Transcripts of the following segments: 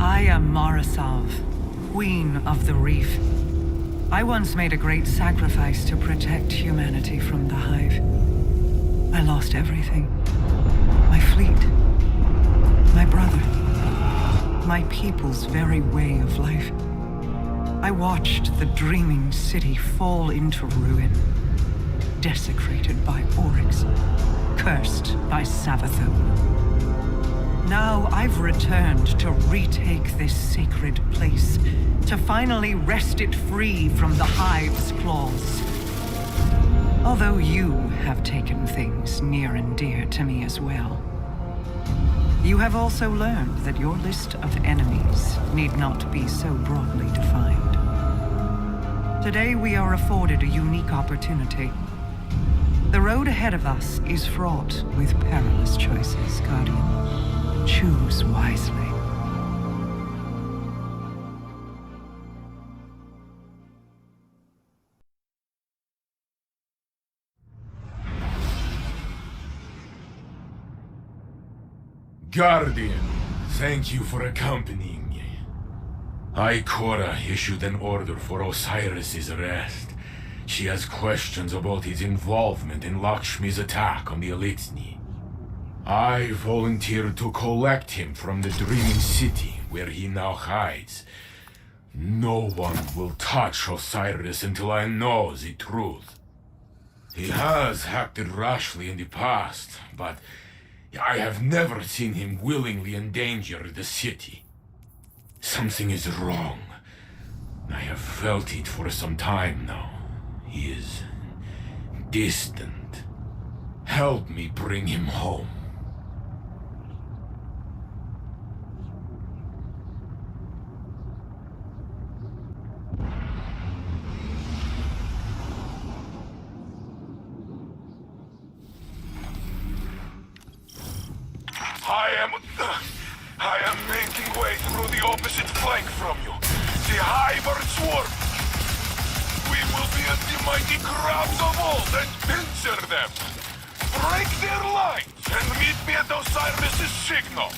I am Marasav, Queen of the Reef. I once made a great sacrifice to protect humanity from the Hive. I lost everything. My fleet. My brother. My people's very way of life. I watched the dreaming city fall into ruin. Desecrated by Oryx. Cursed by Savathun. Now I've returned to retake this sacred place, to finally wrest it free from the Hive's claws. Although you have taken things near and dear to me as well. You have also learned that your list of enemies need not be so broadly defined. Today we are afforded a unique opportunity. The road ahead of us is fraught with perilous choices, Guardian. Choose wisely. Guardian, thank you for accompanying me. Ikora issued an order for Osiris's arrest. She has questions about his involvement in Lakshmi's attack on the Elitsni. I volunteered to collect him from the Dreaming City, where he now hides. No one will touch Osiris until I know the truth. He has acted rashly in the past, but I have never seen him willingly endanger the city. Something is wrong. I have felt it for some time now. He is distant. Help me bring him home. I am making way through the opposite flank from you. The Hive are swarming. We will be at the mighty crabs of old and pincer them. Break their lines and meet me at Osiris's signal.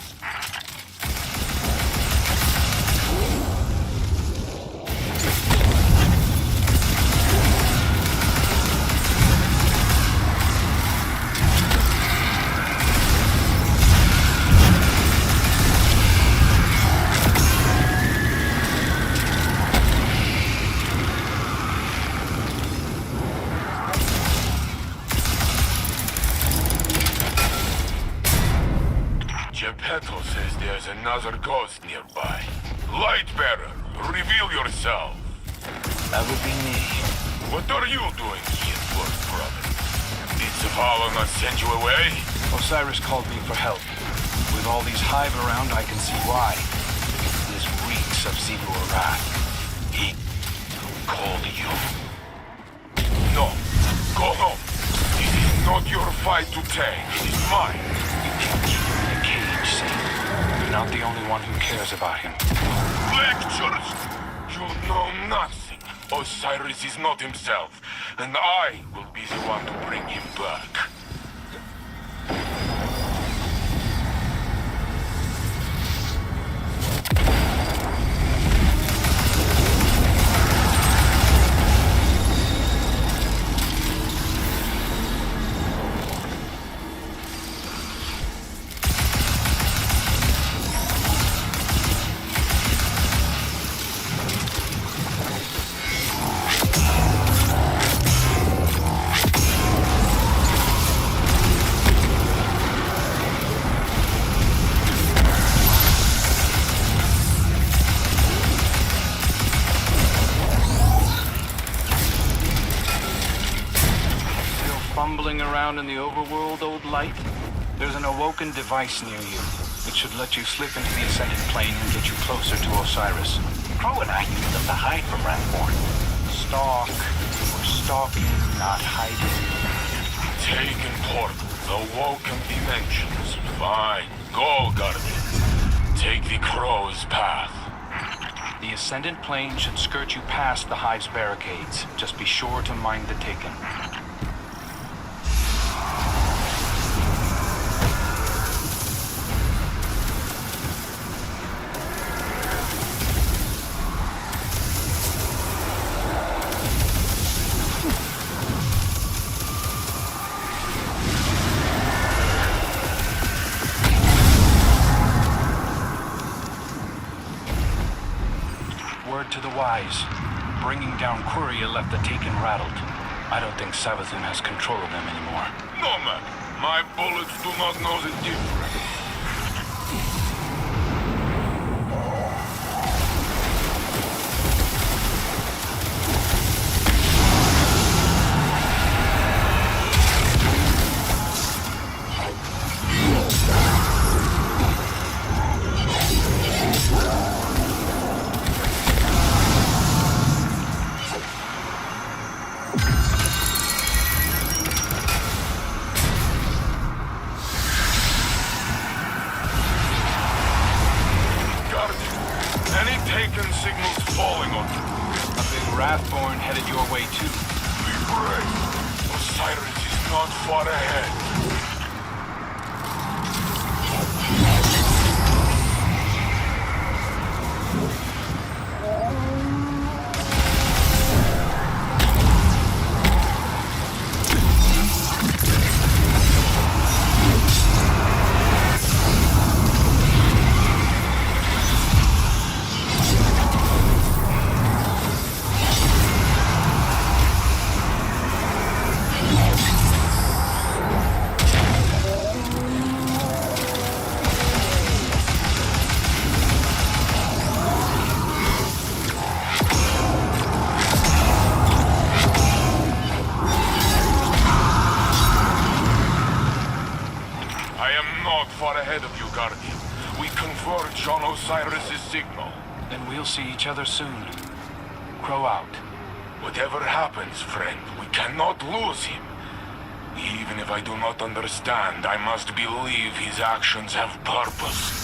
Geppetto says there's another ghost nearby. Lightbearer, reveal yourself. That would be me. What are you doing here, Lord Brother? Did Zavala not send you away? Osiris called me for help. With all these Hive around, I can see why. This reeks of Zebul wrath. He called you. No, go home. This is not your fight to take. It is mine. You're not the only one who cares about him. Lectures! You know nothing. Osiris is not himself, and I will be the one to bring him back. Fumbling around in the overworld, old light? There's an awoken device near you. It should let you slip into the ascended plane and get you closer to Osiris. Crow and I used them to hide from Rathborn. Stalk. We're stalking, not hiding. Taken portals, awoken dimensions. Fine. Go, Guardian. Take the crow's path. The ascendant plane should skirt you past the Hive's barricades. Just be sure to mind the taken. supplies. Bringing down Quria left the Taken rattled. I don't think Savathun has control of them anymore. No, man. My bullets do not know the difference. Wrathborn headed your way too. Be brave. Osiris is not far ahead. Far ahead of you, Guardian. We converge on Osiris' signal. Then we'll see each other soon. Crow out. Whatever happens, friend, we cannot lose him. Even if I do not understand, I must believe his actions have purpose.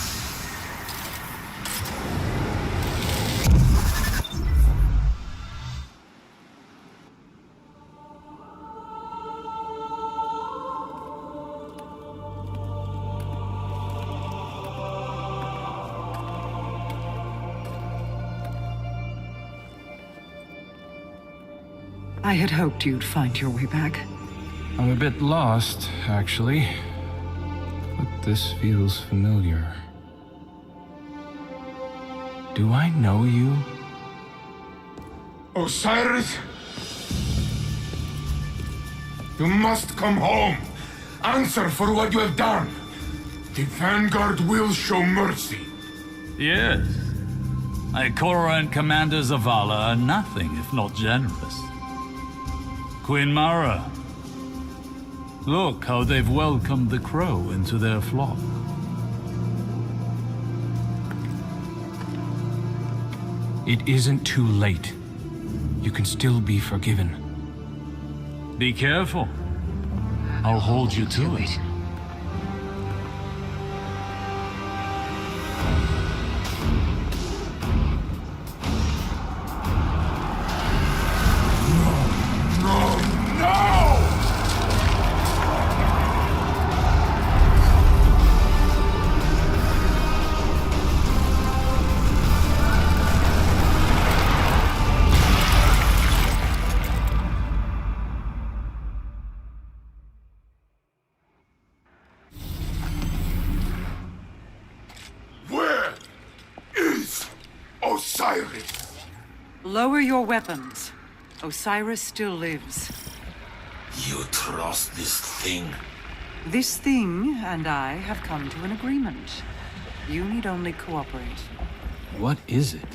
I had hoped you'd find your way back. I'm a bit lost, actually. But this feels familiar. Do I know you? Osiris? You must come home. Answer for what you have done. The Vanguard will show mercy. Yes. Ikora and Commander Zavala are nothing if not generous. Queen Mara. Look how they've welcomed the Crow into their flock. It isn't too late. You can still be forgiven. Be careful. I'll hold you to it. Lower your weapons. Osiris still lives. You trust this thing? This thing and I have come to an agreement. You need only cooperate. What is it?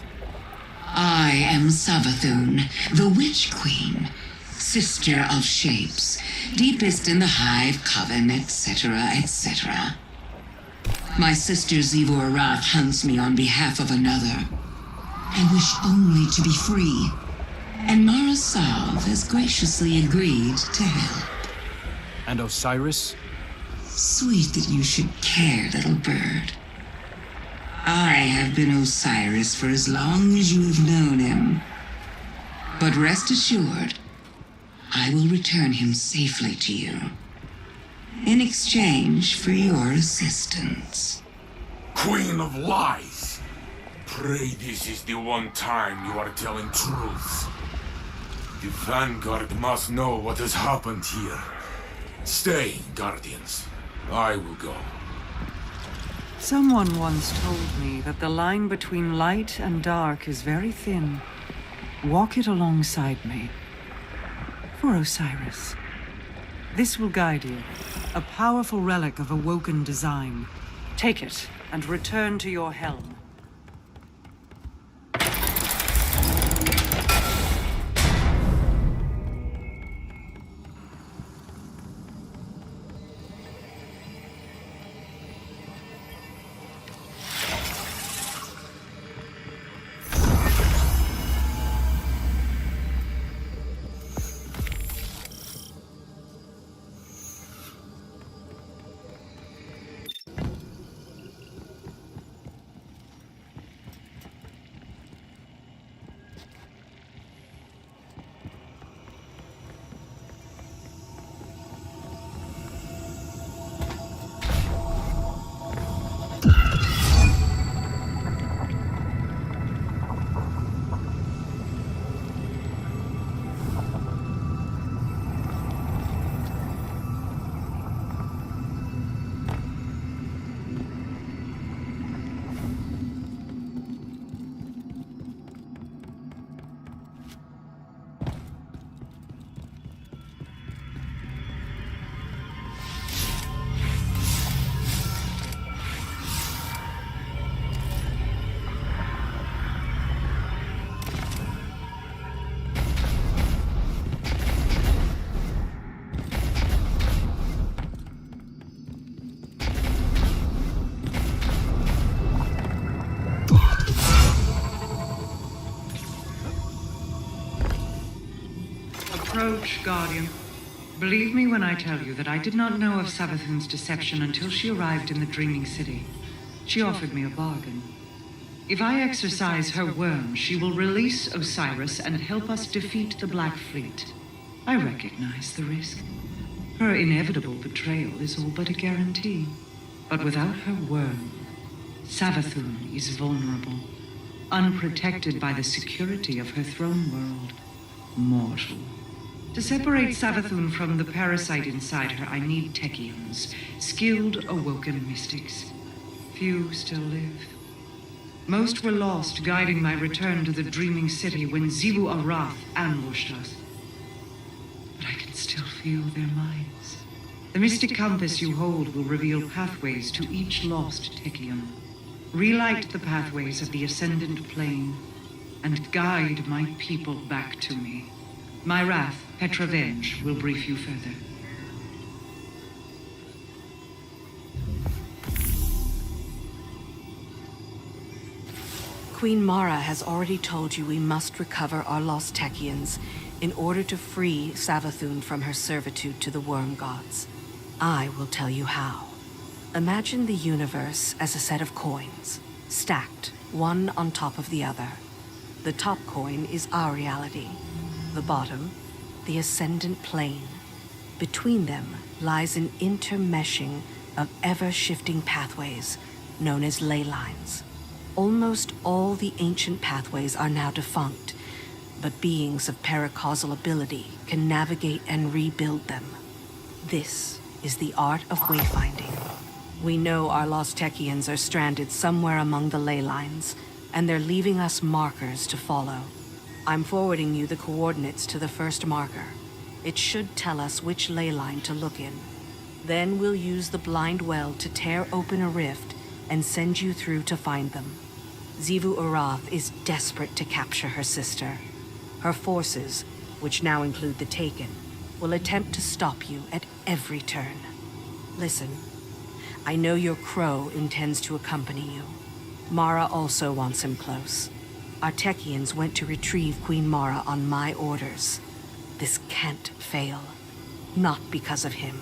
I am Savathun, the Witch Queen, sister of shapes, deepest in the Hive Coven, etc., etc. My sister Zivor Rath hunts me on behalf of another. I wish only to be free, and Mara Salve has graciously agreed to help. And Osiris? Sweet that you should care, little bird. I have been Osiris for as long as you have known him. But rest assured, I will return him safely to you, in exchange for your assistance. Queen of Lies! Pray this is the one time you are telling truth. The Vanguard must know what has happened here. Stay, Guardians. I will go. Someone once told me that the line between light and dark is very thin. Walk it alongside me. For Osiris. This will guide you. A powerful relic of Awoken design. Take it and return to your helm. Approach, Guardian. Believe me when I tell you that I did not know of Savathun's deception until she arrived in the Dreaming City. She offered me a bargain. If I exercise her worm, she will release Osiris and help us defeat the Black Fleet. I recognize the risk. Her inevitable betrayal is all but a guarantee. But without her worm, Savathun is vulnerable, unprotected by the security of her throne world. Mortal. To separate Savathun from the parasite inside her, I need Techeuns, skilled Awoken mystics. Few still live. Most were lost guiding my return to the Dreaming City when Xivu Arath ambushed us. But I can still feel their minds. The mystic compass you hold will reveal pathways to each lost Techeun. Relight the pathways of the Ascendant Plane and guide my people back to me. My wrath, Petravenge, will brief you further. Queen Mara has already told you we must recover our lost Techeuns in order to free Savathun from her servitude to the worm gods. I will tell you how. Imagine the universe as a set of coins, stacked one on top of the other. The top coin is our reality. The bottom, the Ascendant Plane. Between them lies an intermeshing of ever-shifting pathways known as ley lines. Almost all the ancient pathways are now defunct, but beings of paracausal ability can navigate and rebuild them. This is the art of wayfinding. We know our lost Techeuns are stranded somewhere among the ley lines, and they're leaving us markers to follow. I'm forwarding you the coordinates to the first marker. It should tell us which ley line to look in. Then we'll use the blind well to tear open a rift and send you through to find them. Xivu Arath is desperate to capture her sister. Her forces, which now include the Taken, will attempt to stop you at every turn. Listen, I know your crow intends to accompany you. Mara also wants him close. Our Techeuns went to retrieve Queen Mara on my orders. This can't fail. Not because of him.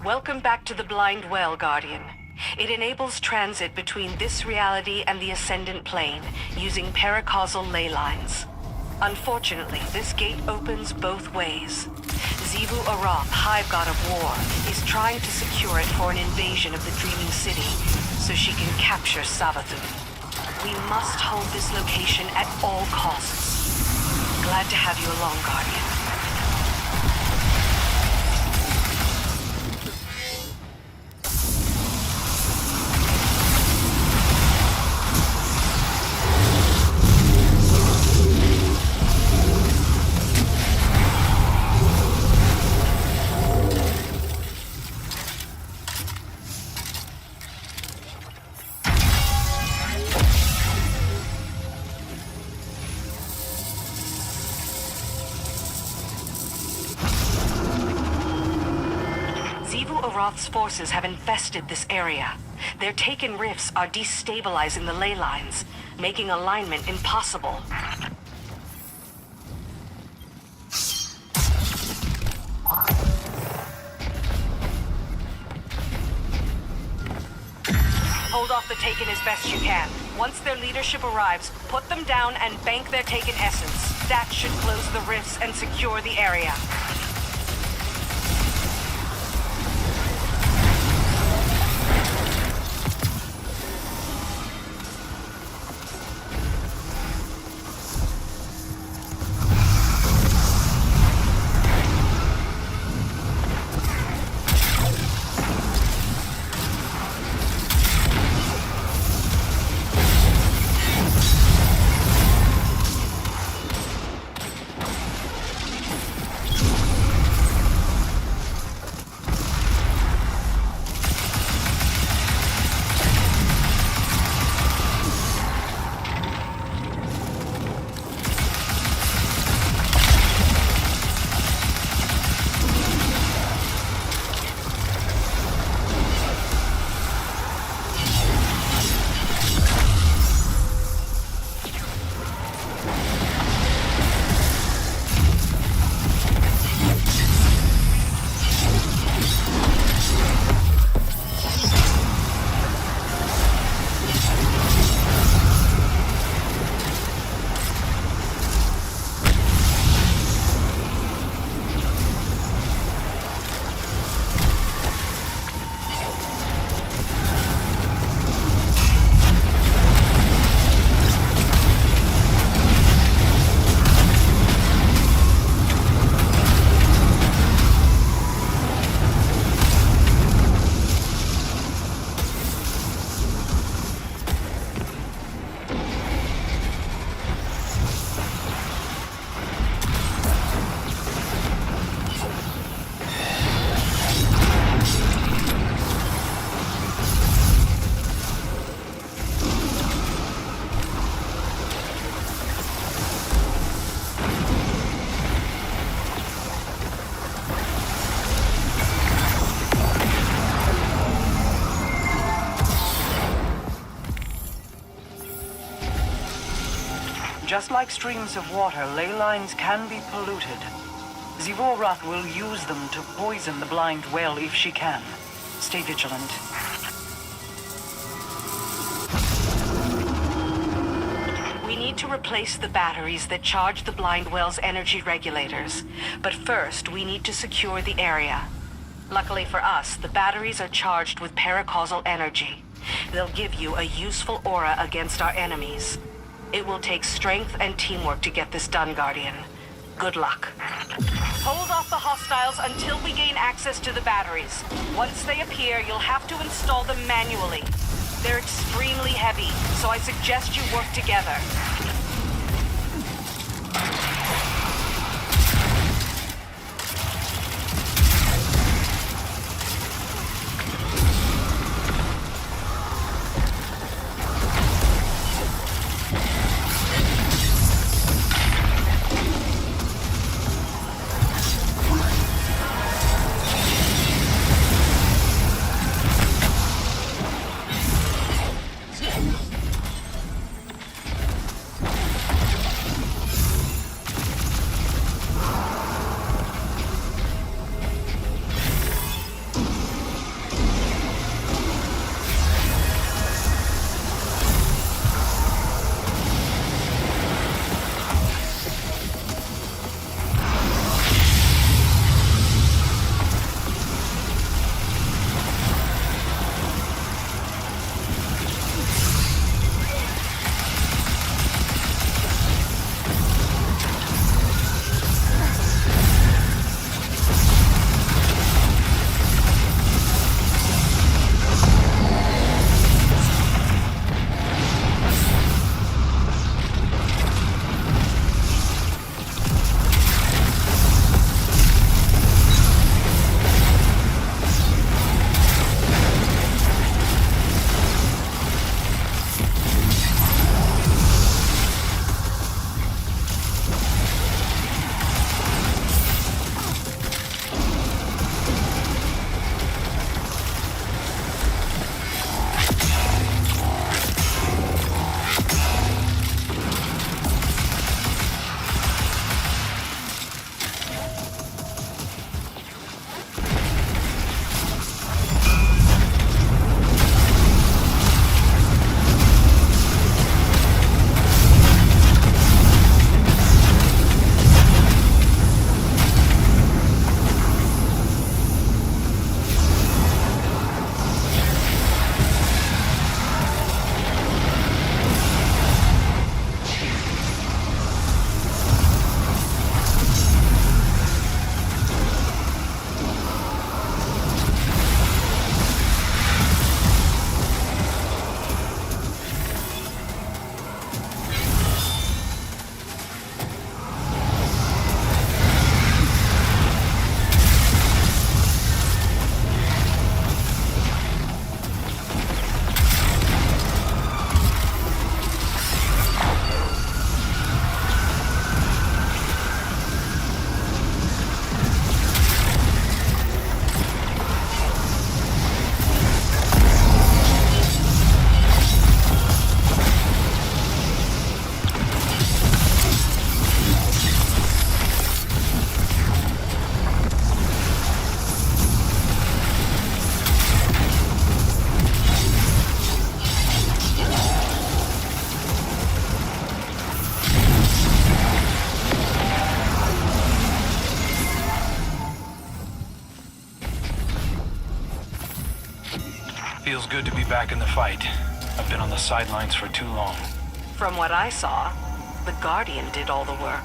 Welcome back to the Blind Well, Guardian. It enables transit between this reality and the Ascendant Plane, using paracausal ley lines. Unfortunately, this gate opens both ways. Xivu Arath, Hive God of War, is trying to secure it for an invasion of the Dreaming City, so she can capture Savathun. We must hold this location at all costs. Glad to have you along, Guardian. Arath's forces have infested this area. Their taken rifts are destabilizing the ley lines, making alignment impossible. Hold off the Taken as best you can. Once their leadership arrives, put them down and bank their Taken essence. That should close the rifts and secure the area. Just like streams of water, ley lines can be polluted. Xivu Arath will use them to poison the Blind Well if she can. Stay vigilant. We need to replace the batteries that charge the Blind Well's energy regulators. But first, we need to secure the area. Luckily for us, the batteries are charged with paracausal energy. They'll give you a useful aura against our enemies. It will take strength and teamwork to get this done, Guardian. Good luck. Hold off the hostiles until we gain access to the batteries. Once they appear, you'll have to install them manually. They're extremely heavy, so I suggest you work together. good to be back in the fight. I've been on the sidelines for too long. From what I saw, the Guardian did all the work.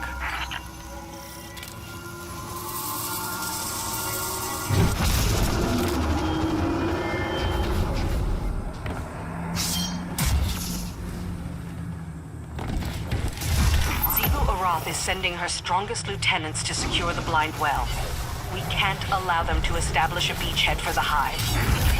Zebu Arath is sending her strongest lieutenants to secure the Blind Well. We can't allow them to establish a beachhead for the Hive.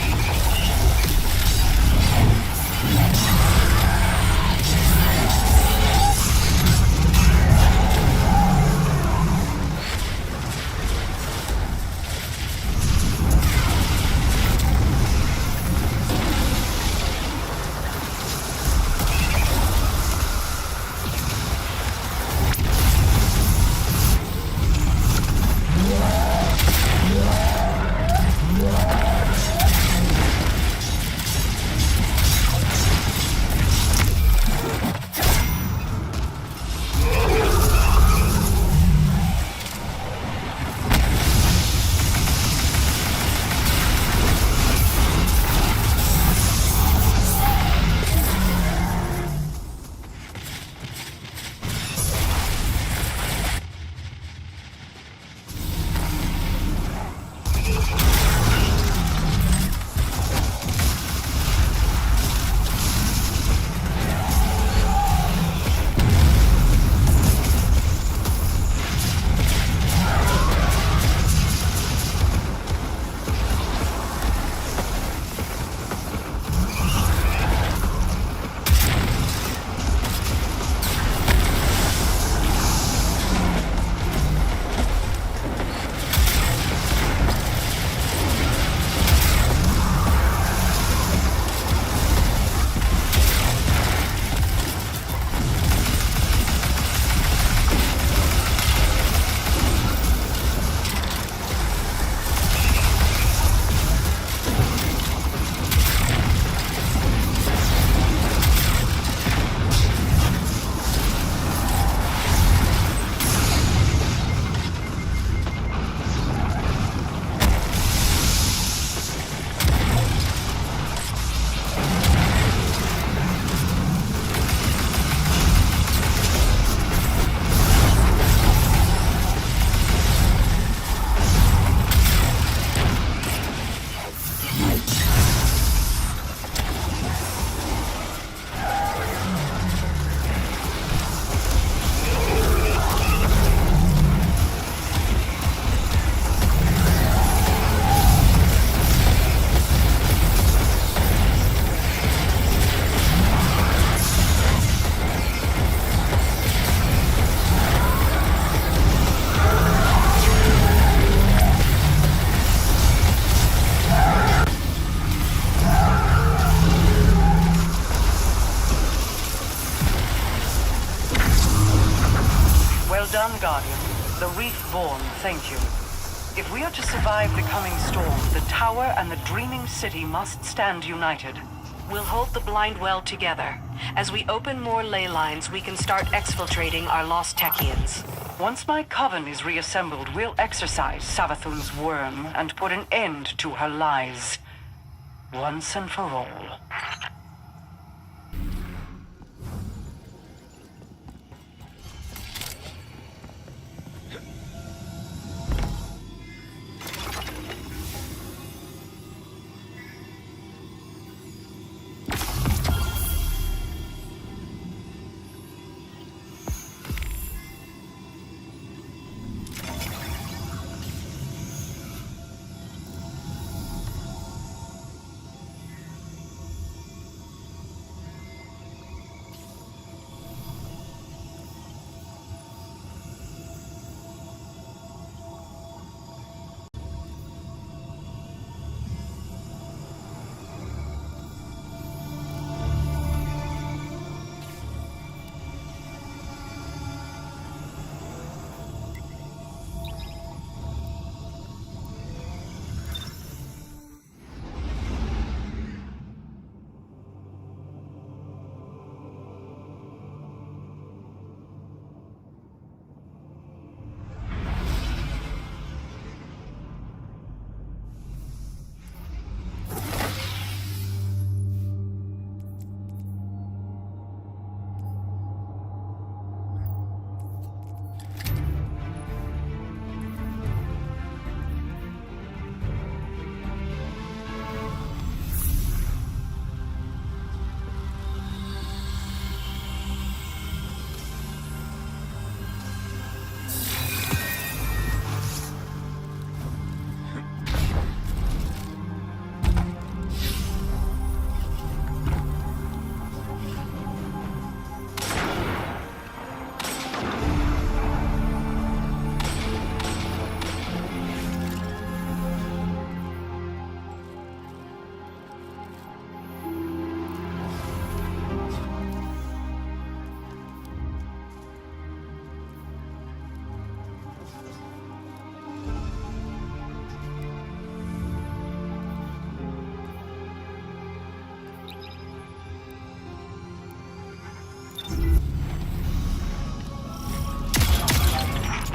Well done, Guardian. The Reef-born thank you. If we are to survive the coming storm, the Tower and the Dreaming City must stand united. We'll hold the Blind Well together. As we open more ley lines, we can start exfiltrating our lost Techians. Once my coven is reassembled, we'll exorcise Savathun's worm and put an end to her lies. Once and for all.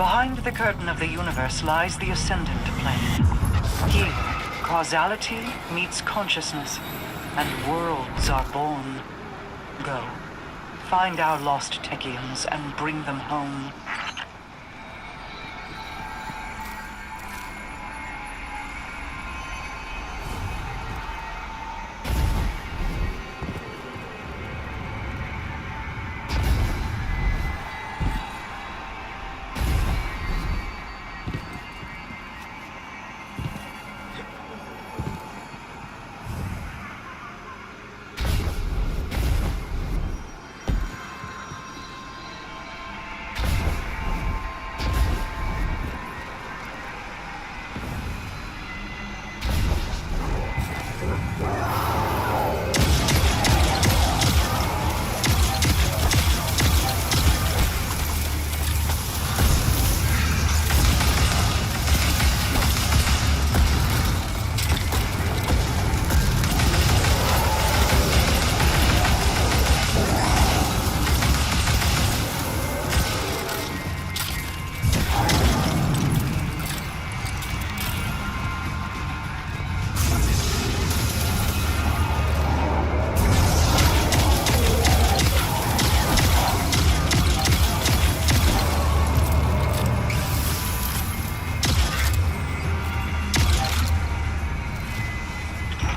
Behind the curtain of the universe lies the Ascendant Plane. Here, causality meets consciousness, and worlds are born. Go. Find our lost Techians and bring them home.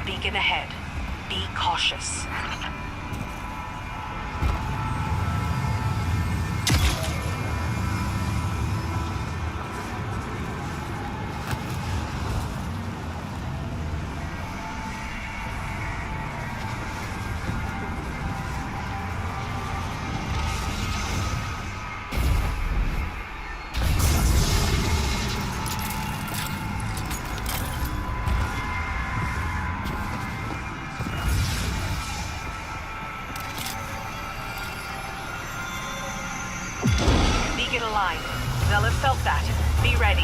Beacon ahead. Be cautious. Beacon aligned. They'll have felt that. Be ready.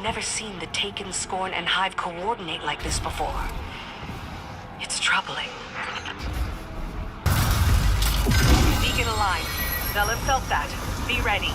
Never seen the Taken, Scorn, and Hive coordinate like this before. It's troubling. Beacon aligned. They'll have felt that. Be ready.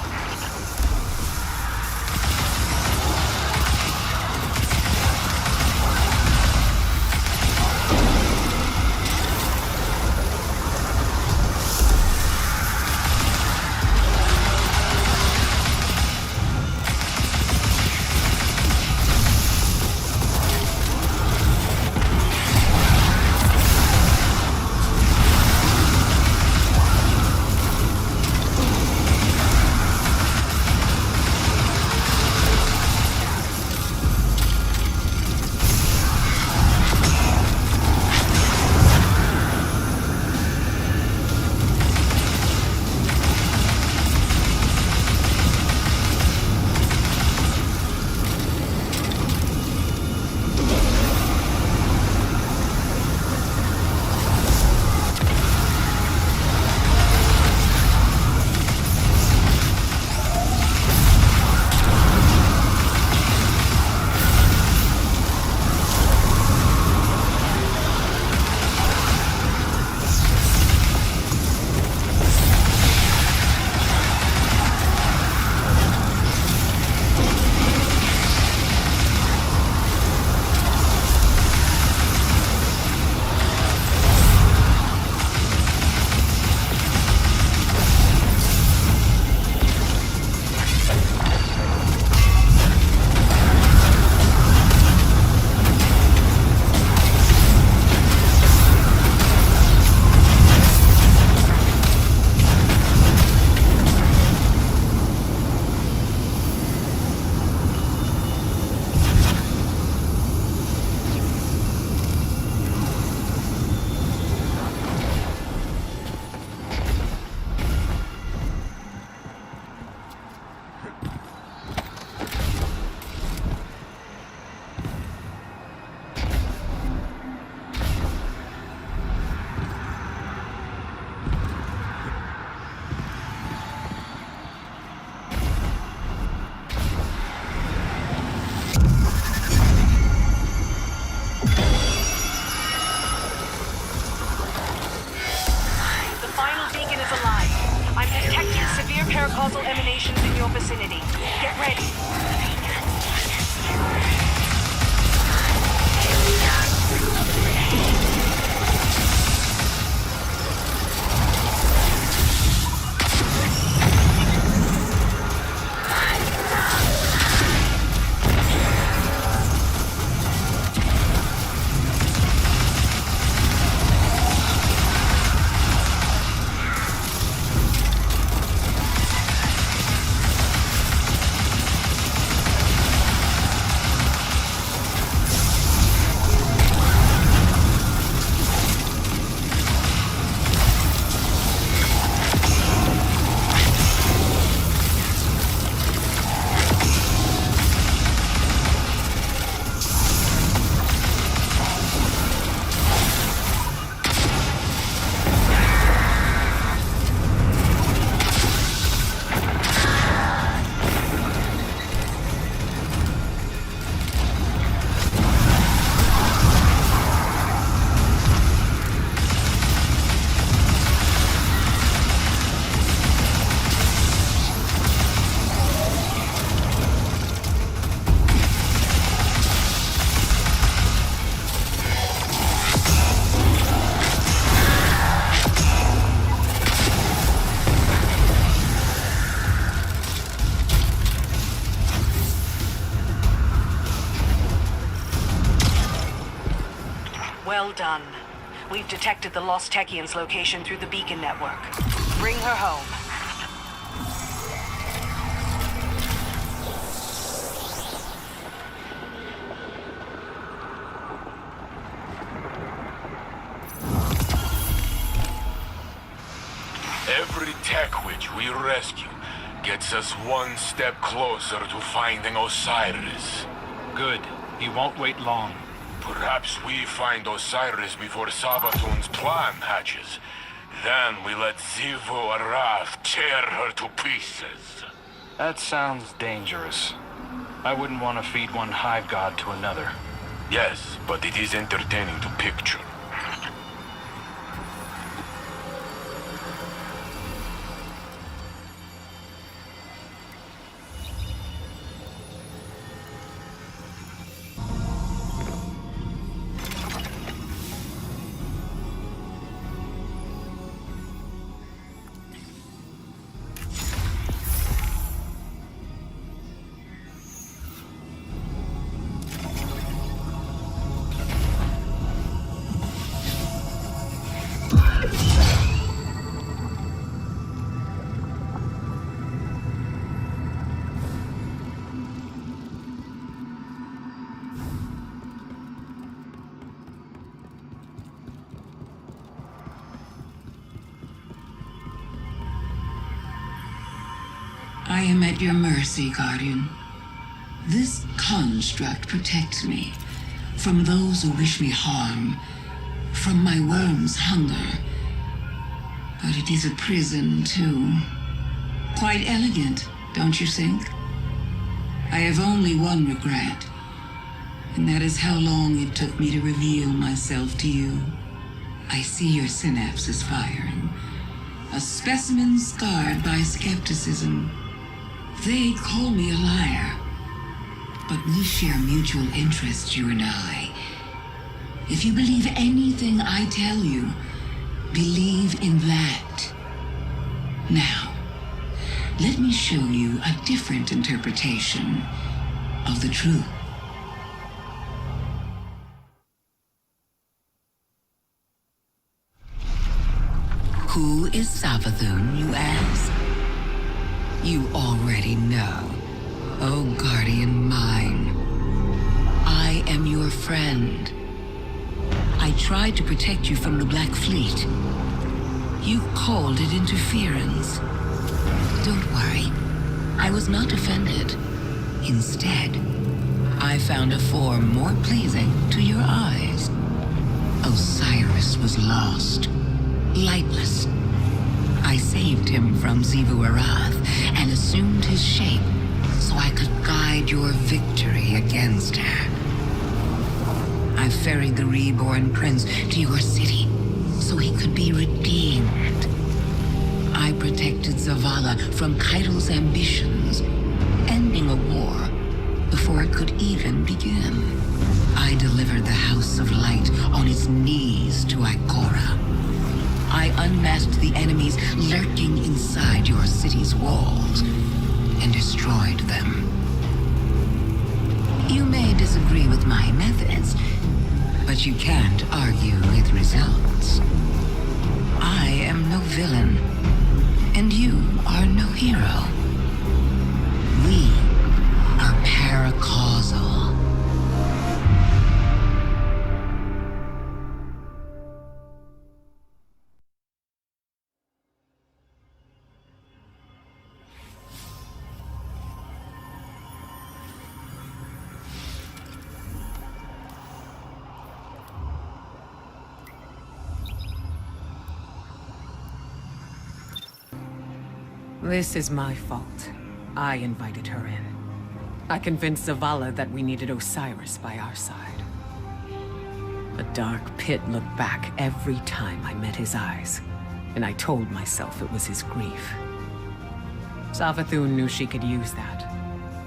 paracausal emanations in your vicinity. Get ready. Well done. We've detected the Lost Techian's location through the beacon network. Bring her home. Every tech witch we rescue gets us one step closer to finding Osiris. Good. He won't wait long. Perhaps we find Osiris before Savathun's plan hatches. Then we let Xivu Arath tear her to pieces. That sounds dangerous. I wouldn't want to feed one hive god to another. Yes, but it is entertaining to picture. I am at your mercy, Guardian. This construct protects me from those who wish me harm, from my worm's hunger. But it is a prison, too. Quite elegant, don't you think? I have only one regret, and that is how long it took me to reveal myself to you. I see your synapses firing. A specimen scarred by skepticism. They call me a liar, but we share mutual interests, you and I. If you believe anything I tell you, believe in that. Now, let me show you a different interpretation of the truth. Who is Savathun, you ask? You already know. Oh, guardian mine. I am your friend. I tried to protect you from the Black Fleet. You called it interference. Don't worry. I was not offended. Instead, I found a form more pleasing to your eyes. Osiris was lost. Lightless. I saved him from Xivu Arath and assumed his shape so I could guide your victory against her. I ferried the reborn prince to your city so he could be redeemed. I protected Zavala from Kaido's ambitions, ending a war before it could even begin. I delivered the House of Light on its knees to Ikora. I unmasked the enemies lurking inside your city's walls and destroyed them. You may disagree with my methods, but you can't argue with results. I am no villain, and you are no hero. We are paracausal. This is my fault. I invited her in. I convinced Zavala that we needed Osiris by our side. A dark pit looked back every time I met his eyes, and I told myself it was his grief. Savathun knew she could use that.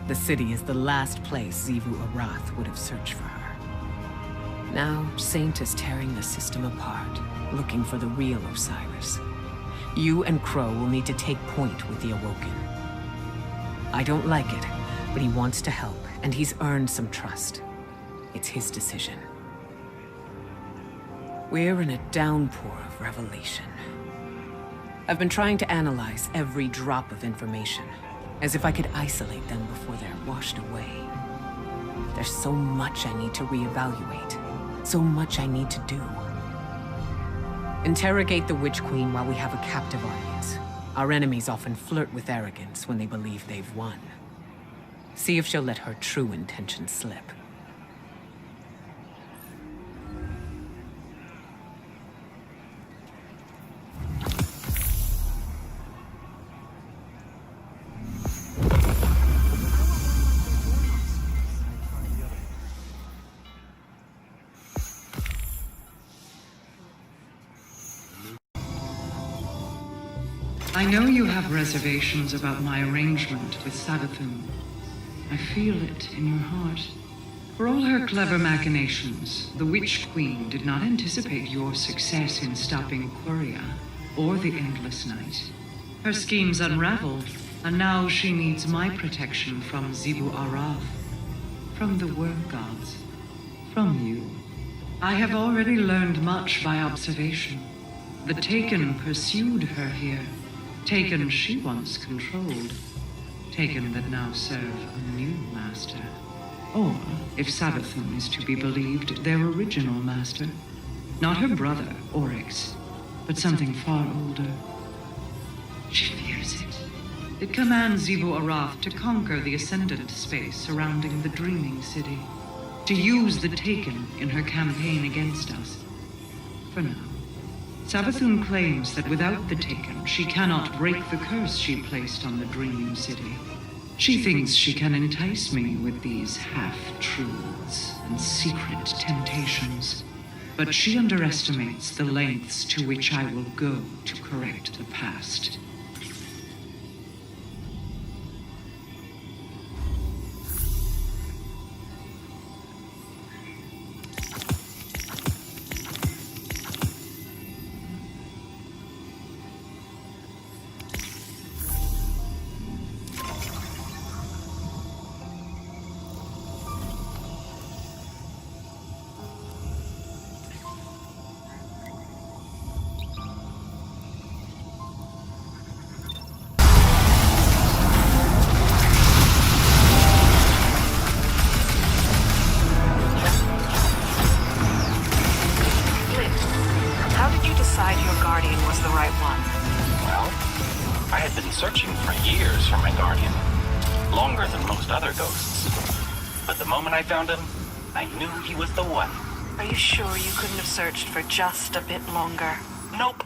The city is the last place Xivu Arath would have searched for her. Now, Saint is tearing the system apart, looking for the real Osiris. You and Crow will need to take point with the Awoken. I don't like it, but he wants to help, and he's earned some trust. It's his decision. We're in a downpour of revelation. I've been trying to analyze every drop of information, as if I could isolate them before they're washed away. There's so much I need to reevaluate, so much I need to do. Interrogate the Witch Queen while we have a captive audience. Our enemies often flirt with arrogance when they believe they've won. See if she'll let her true intentions slip. I know you have reservations about my arrangement with Savathun. I feel it in your heart. For all her clever machinations, the Witch Queen did not anticipate your success in stopping Quria or the Endless Night. Her schemes unraveled, and now she needs my protection from Xivu Arath, from the Worm Gods, from you. I have already learned much by observation. The Taken pursued her here. Taken she once controlled. Taken that now serve a new master. Or, if Savathun is to be believed, their original master. Not her brother, Oryx, but something far older. She fears it. It commands Xivu Arath to conquer the Ascendant space surrounding the Dreaming City. To use the Taken in her campaign against us. For now. Savathun claims that without the Taken, she cannot break the curse she placed on the Dreaming City. She thinks she can entice me with these half-truths and secret temptations. But she underestimates the lengths to which I will go to correct the past. Searching for years for my guardian. Longer than most other ghosts. But the moment I found him, I knew he was the one. Are you sure you couldn't have searched for just a bit longer? Nope.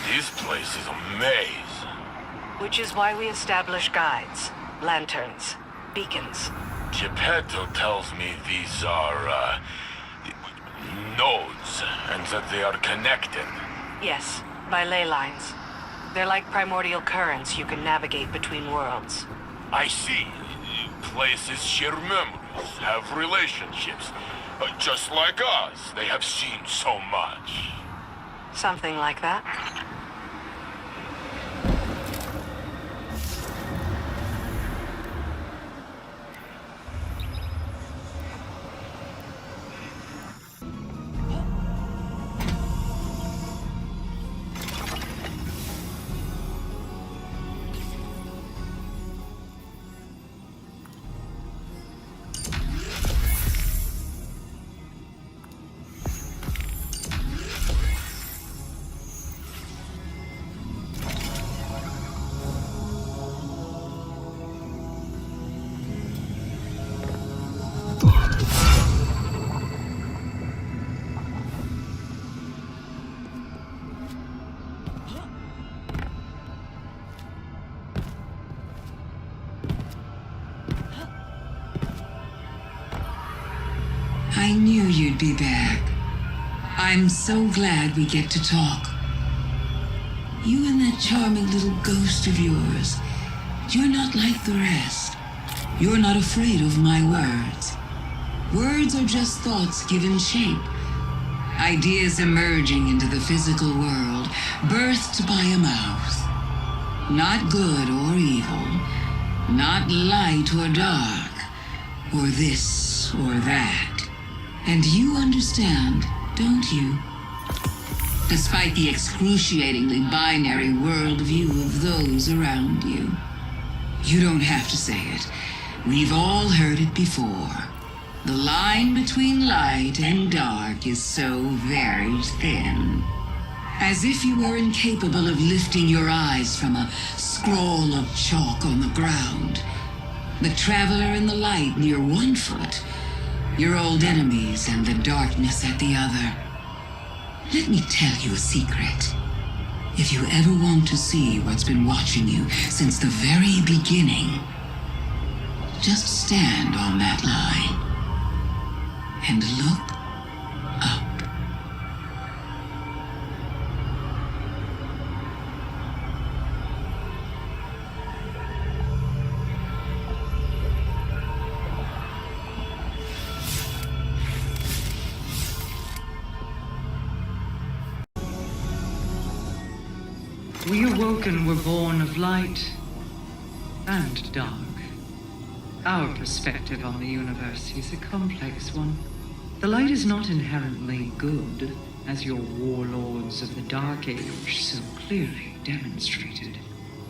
This place is a maze. Which is why we establish guides, lanterns, beacons. Geppetto tells me these are, nodes, and that they are connected. Yes, by ley lines. They're like primordial currents you can navigate between worlds. I see. Places share memories, have relationships. Just like us, they have seen so much. Something like that. I knew you'd be back. I'm so glad we get to talk. You and that charming little ghost of yours, you're not like the rest. You're not afraid of my words. Words are just thoughts given shape. Ideas emerging into the physical world, birthed by a mouth. Not good or evil, not light or dark, or this or that. And you understand, don't you? Despite the excruciatingly binary worldview of those around you. You don't have to say it. We've all heard it before. The line between light and dark is so very thin. As if you were incapable of lifting your eyes from a scroll of chalk on the ground. The traveler in the light near one foot, your old enemies and the darkness at the other. Let me tell you a secret. If you ever want to see what's been watching you since the very beginning, just stand on that line and look up. We awoken were born of light and dark. Our perspective on the universe is a complex one. The light is not inherently good, as your warlords of the Dark Age so clearly demonstrated.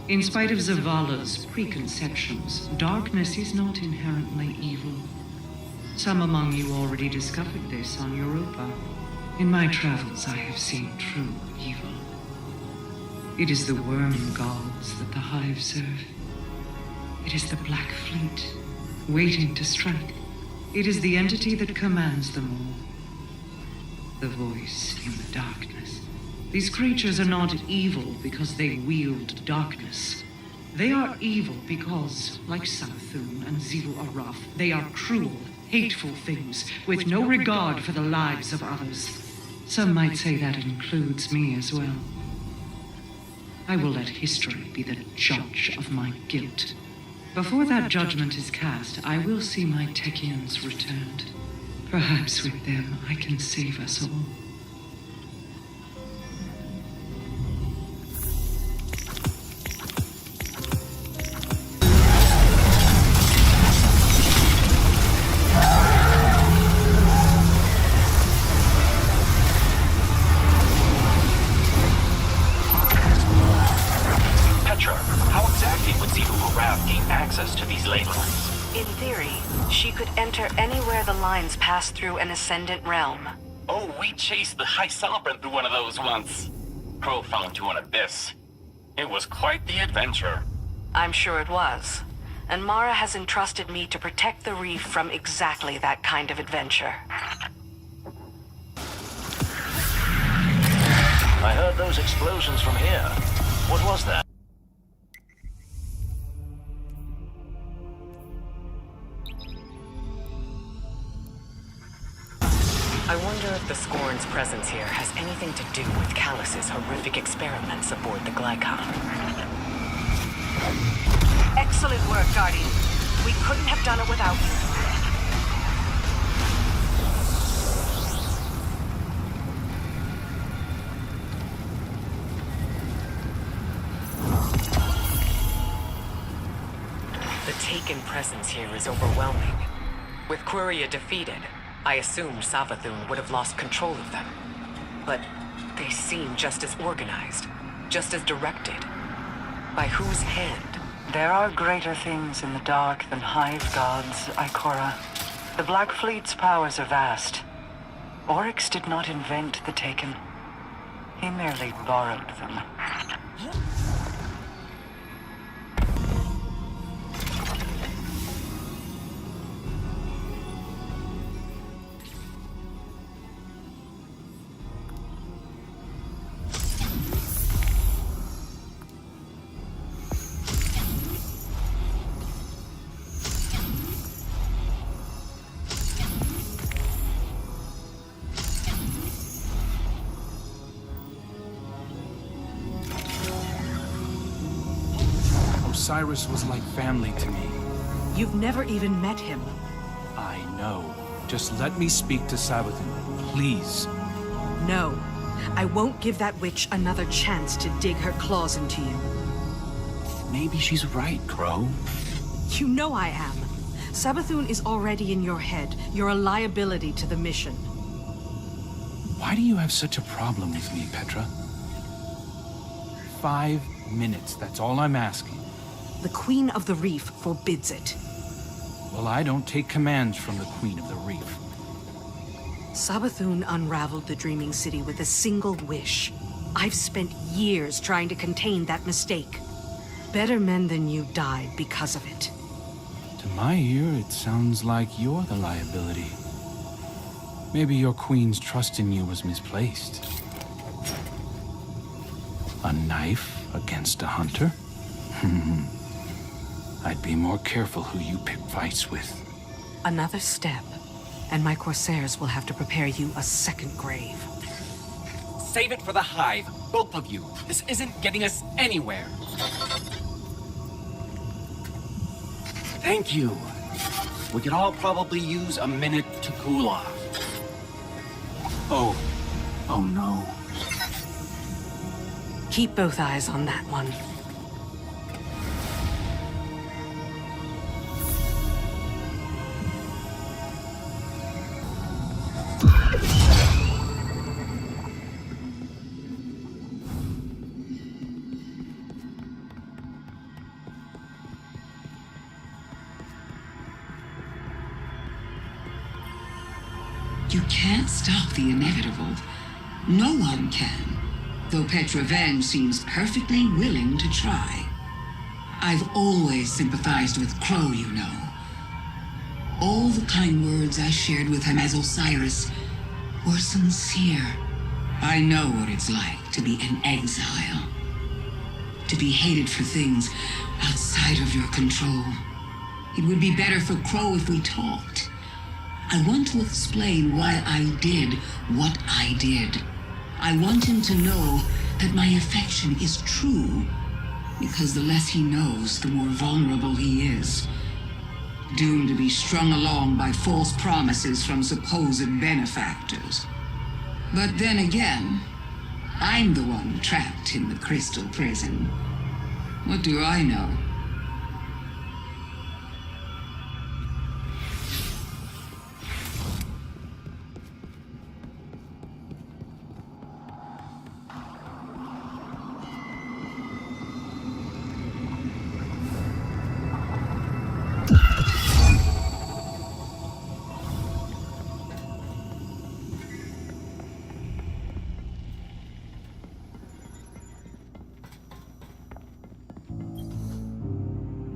In spite of Zavala's preconceptions, darkness is not inherently evil. Some among you already discovered this on Europa. In my travels, I have seen true evil. It is the worm gods that the Hive serve. It is the Black Fleet, waiting to strike. It is the entity that commands them all. The voice in the darkness. These creatures are not evil because they wield darkness. They are evil because, like Savathun and Zil Araf, they are cruel, hateful things with no regard for the lives of others. Some might say that includes me as well. I will let history be the judge of my guilt. Before that judgment is cast, I will see my Techians returned. Perhaps with them I can save us all. Pass through an ascendant realm. Oh, we chased the High Sovereign through one of those once. Crow fell into an abyss. It was quite the adventure. I'm sure it was. And Mara has entrusted me to protect the reef from exactly that kind of adventure. those explosions from here. What was that? I wonder if the Scorn's presence here has anything to do with Callus's horrific experiments aboard the Glykon. Excellent work, Guardian. We couldn't have done it without you. The Taken presence here is overwhelming. With Quria defeated, I assumed Savathun would have lost control of them. But they seem just as organized, just as directed. By whose hand? There are greater things in the dark than hive gods, Ikora. The Black Fleet's powers are vast. Oryx did not invent the Taken. He merely borrowed them. Osiris was like family to me. You've never even met him. I know. Just let me speak to Savathun, please. No. I won't give that witch another chance to dig her claws into you. Maybe she's right, Crow. You know I am. Savathun is already in your head. You're a liability to the mission. Why do you have such a problem with me, Petra? 5 minutes, that's all I'm asking. The Queen of the Reef forbids it. Well, I don't take commands from the Queen of the Reef. Savathun unraveled the Dreaming City with a single wish. I've spent years trying to contain that mistake. Better men than you died because of it. To my ear, it sounds like you're the liability. Maybe your Queen's trust in you was misplaced. A knife against a hunter? I'd be more careful who you pick fights with. Another step, and my Corsairs will have to prepare you a second grave. Save it for the Hive, both of you. This isn't getting us anywhere. Thank you. We could all probably use a minute to cool off. Oh no. Keep both eyes on that one. You can't stop the inevitable. No one can. Though Petra Venj seems perfectly willing to try. I've always sympathized with Crow, you know. All the kind words I shared with him as Osiris were sincere. I know what it's like to be an exile. To be hated for things outside of your control. It would be better for Crow if we talked. I want to explain why I did what I did. I want him to know that my affection is true, because the less he knows, the more vulnerable he is. Doomed to be strung along by false promises from supposed benefactors. But then again, I'm the one trapped in the crystal prison. What do I know?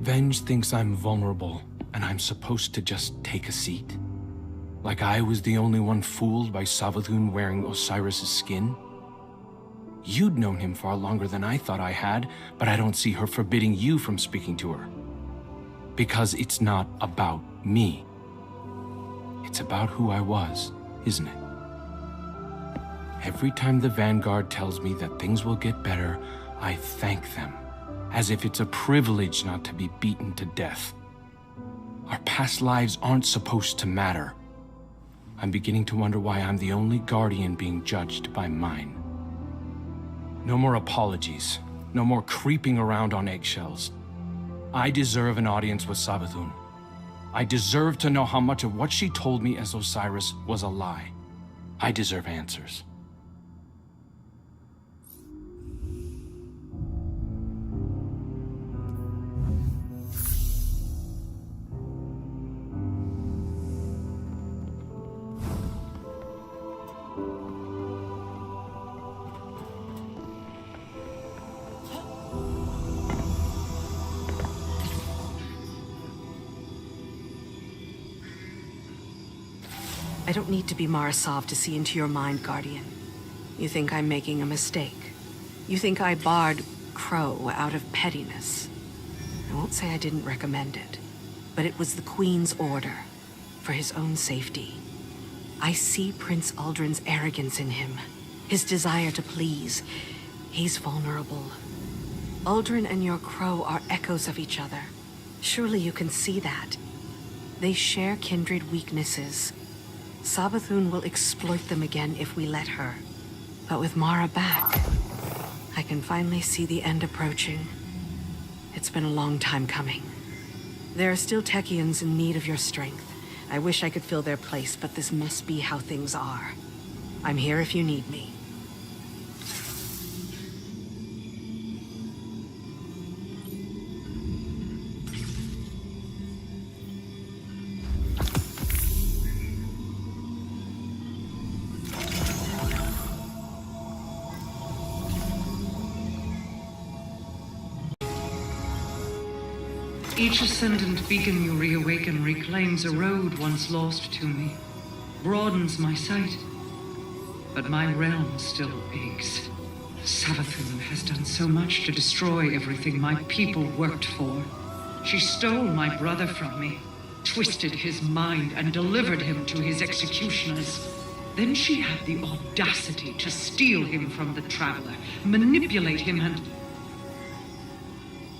Venj thinks I'm vulnerable, and I'm supposed to just take a seat. Like I was the only one fooled by Savathun wearing Osiris' skin. You'd known him far longer than I thought I had, but I don't see her forbidding you from speaking to her. Because it's not about me. It's about who I was, isn't it? Every time the Vanguard tells me that things will get better, I thank them, as if it's a privilege not to be beaten to death. Our past lives aren't supposed to matter. I'm beginning to wonder why I'm the only Guardian being judged by mine. No more apologies. No more creeping around on eggshells. I deserve an audience with Savathun. I deserve to know how much of what she told me as Osiris was a lie. I deserve answers. I don't need to be Marasov to see into your mind, Guardian. You think I'm making a mistake. You think I barred Crow out of pettiness. I won't say I didn't recommend it, but it was the Queen's order, for his own safety. I see Prince Uldren's arrogance in him, his desire to please. He's vulnerable. Uldren and your Crow are echoes of each other. Surely you can see that. They share kindred weaknesses. Savathun will exploit them again if we let her. But with Mara back, I can finally see the end approaching. It's been a long time coming. There are still Techians in need of your strength. I wish I could fill their place, but this must be how things are. I'm here if you need me. Each ascendant beacon you reawaken reclaims a road once lost to me, broadens my sight, but my realm still aches. Savathun has done so much to destroy everything my people worked for. She stole my brother from me, twisted his mind, and delivered him to his executioners. Then she had the audacity to steal him from the Traveler, manipulate him, and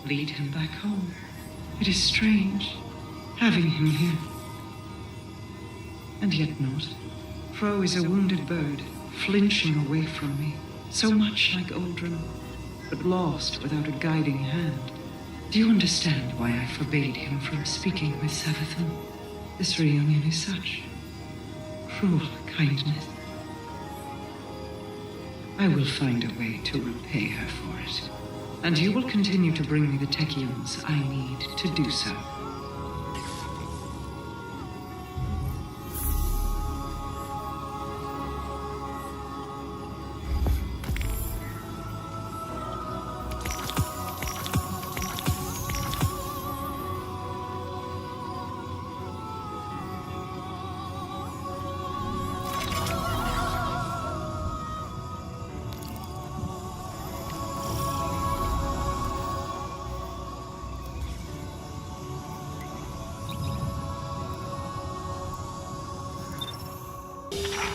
lead him back home. It is strange, having him here. And yet not. Crow is a wounded bird, flinching away from me, so much like Uldren, but lost without a guiding hand. Do you understand why I forbade him from speaking with Savathun? This reunion is such cruel kindness. I will find a way to repay her for it. And you will continue to bring me the Techians I need to do so.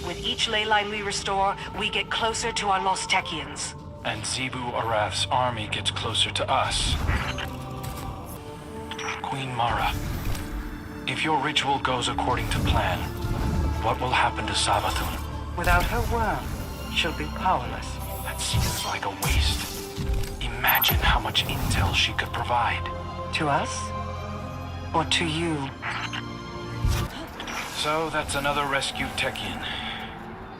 With each ley line we restore, we get closer to our lost Techians. And Zebu Araf's army gets closer to us. Queen Mara, if your ritual goes according to plan, what will happen to Savathun? Without her worm, she'll be powerless. That seems like a waste. Imagine how much intel she could provide. To us? Or to you? So that's another rescued Techian.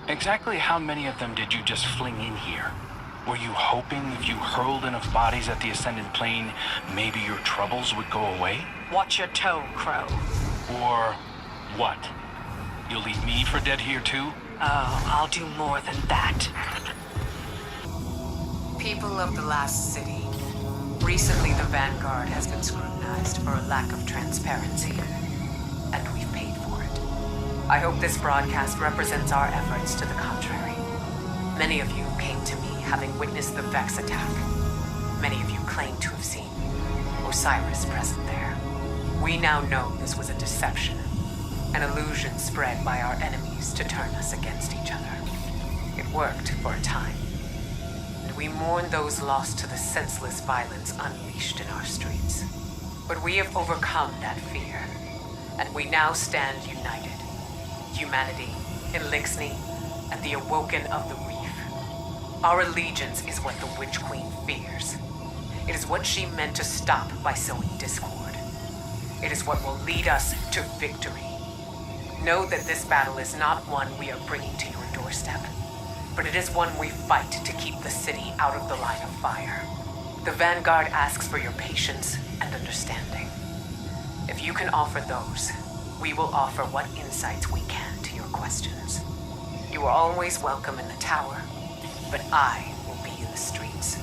Exactly how many of them did you just fling in here? Were you hoping if you hurled enough bodies at the Ascendant Plane, maybe your troubles would go away? Watch your tone, Crow. Or what? You'll leave me for dead here too? Oh, I'll do more than that. People of the Last City. Recently, the Vanguard has been scrutinized for a lack of transparency. And we've paid for it. I hope this broadcast represents our efforts to the contrary. Many of you came to me having witnessed the Vex attack. Many of you claim to have seen Osiris present there. We now know this was a deception, an illusion spread by our enemies to turn us against each other. It worked for a time, and we mourn those lost to the senseless violence unleashed in our streets. But we have overcome that fear, and we now stand united. Humanity, Elixni, and the Awoken of the Reef. Our allegiance is what the Witch Queen fears. It is what she meant to stop by sowing discord. It is what will lead us to victory. Know that this battle is not one we are bringing to your doorstep, but it is one we fight to keep the city out of the line of fire. The Vanguard asks for your patience and understanding. If you can offer those, we will offer what insights we can to your questions. You are always welcome in the tower, but I will be in the streets.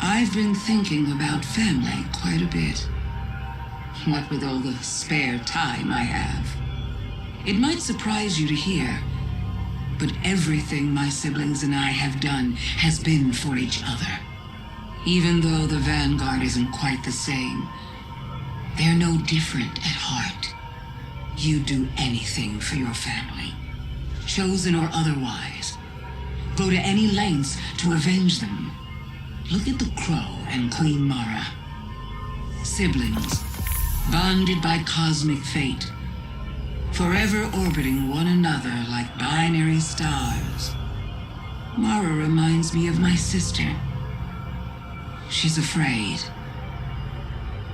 I've been thinking about family quite a bit. What with all the spare time I have. It might surprise you to hear, but everything my siblings and I have done has been for each other. Even though the Vanguard isn't quite the same, they're no different at heart. You'd do anything for your family, chosen or otherwise. Go to any lengths to avenge them. Look at the Crow and Queen Mara. Siblings, bonded by cosmic fate, forever orbiting one another like binary stars. Mara reminds me of my sister. She's afraid,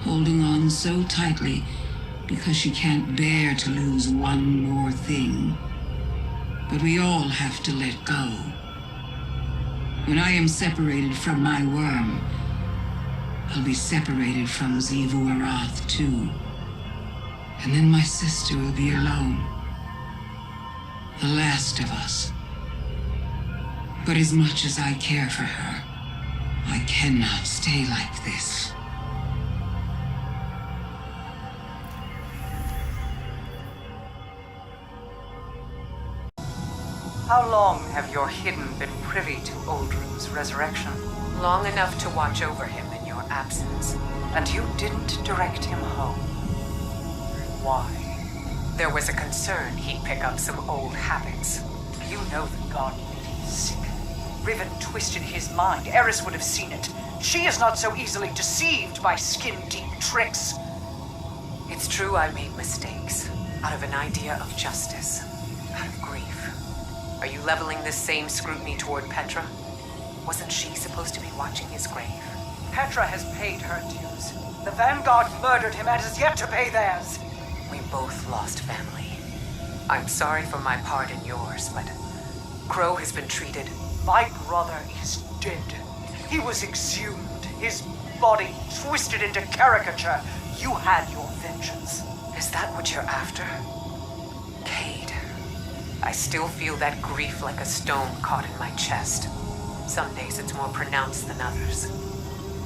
holding on so tightly because she can't bear to lose one more thing. But we all have to let go. When I am separated from my worm, I'll be separated from Xivu Arath too. And then my sister will be alone. The last of us. But as much as I care for her, I cannot stay like this. How long have your hidden been privy to Uldren's resurrection? Long enough to watch over him in your absence. And you didn't direct him home. Why? There was a concern he'd pick up some old habits. You know the god made him sick. Riven twisted his mind. Eris would have seen it. She is not so easily deceived by skin-deep tricks. It's true I made mistakes. Out of an idea of justice. Out of grief. Are you leveling this same scrutiny toward Petra? Wasn't she supposed to be watching his grave? Petra has paid her dues. The Vanguard murdered him and has yet to pay theirs. We both lost family. I'm sorry for my part in yours, but Crow has been treated. My brother is dead. He was exhumed, his body twisted into caricature. You had your vengeance. Is that what you're after? Cade, I still feel that grief like a stone caught in my chest. Some days it's more pronounced than others.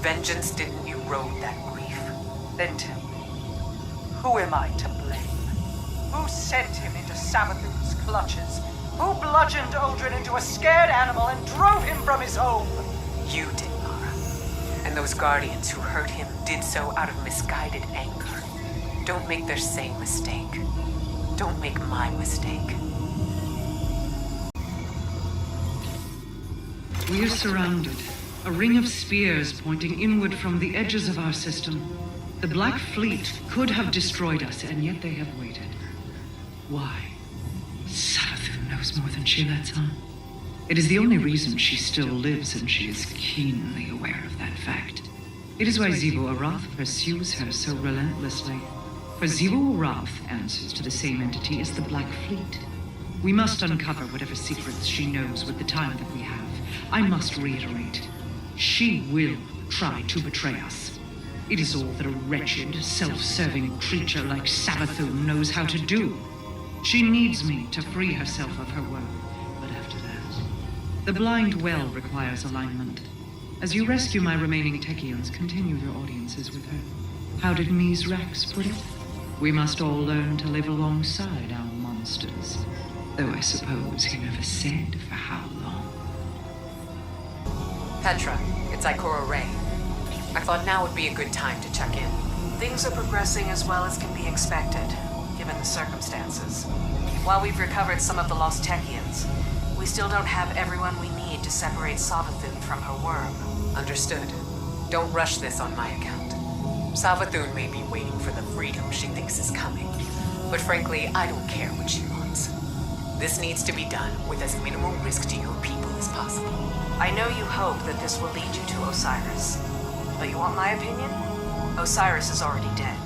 Vengeance didn't erode that grief. Then tell me, who am I to blame? Who sent him into Savathun's clutches? Who bludgeoned Uldren into a scared animal and drove him from his home? You did, Mara. And those guardians who hurt him did so out of misguided anger. Don't make their same mistake. Don't make my mistake. We are surrounded. A ring of spears pointing inward from the edges of our system. The Black Fleet could have destroyed us, and yet they have waited. Why? Savathun knows more than she lets on. It is the only reason she still lives, and she is keenly aware of that fact. It is why Xivu Arath pursues her so relentlessly. For Xivu Arath answers to the same entity as the Black Fleet. We must uncover whatever secrets she knows with the time that we have. I must reiterate, she will try to betray us. It is all that a wretched, self-serving creature like Savathun knows how to do. She needs me to free herself of her work. But after that, the blind well requires alignment. As you rescue my remaining Techians, continue your audiences with her. How did Mies Rex put it? We must all learn to live alongside our monsters. Though I suppose he never said for how long. Petra, it's Ikora Ray. I thought now would be a good time to check in. Things are progressing as well as can be expected, given the circumstances. While we've recovered some of the lost Techians, we still don't have everyone we need to separate Savathun from her worm. Understood. Don't rush this on my account. Savathun may be waiting for the freedom she thinks is coming, but frankly, I don't care what she wants. This needs to be done with as minimal risk to your people as possible. I know you hope that this will lead you to Osiris. But you want my opinion? Osiris is already dead.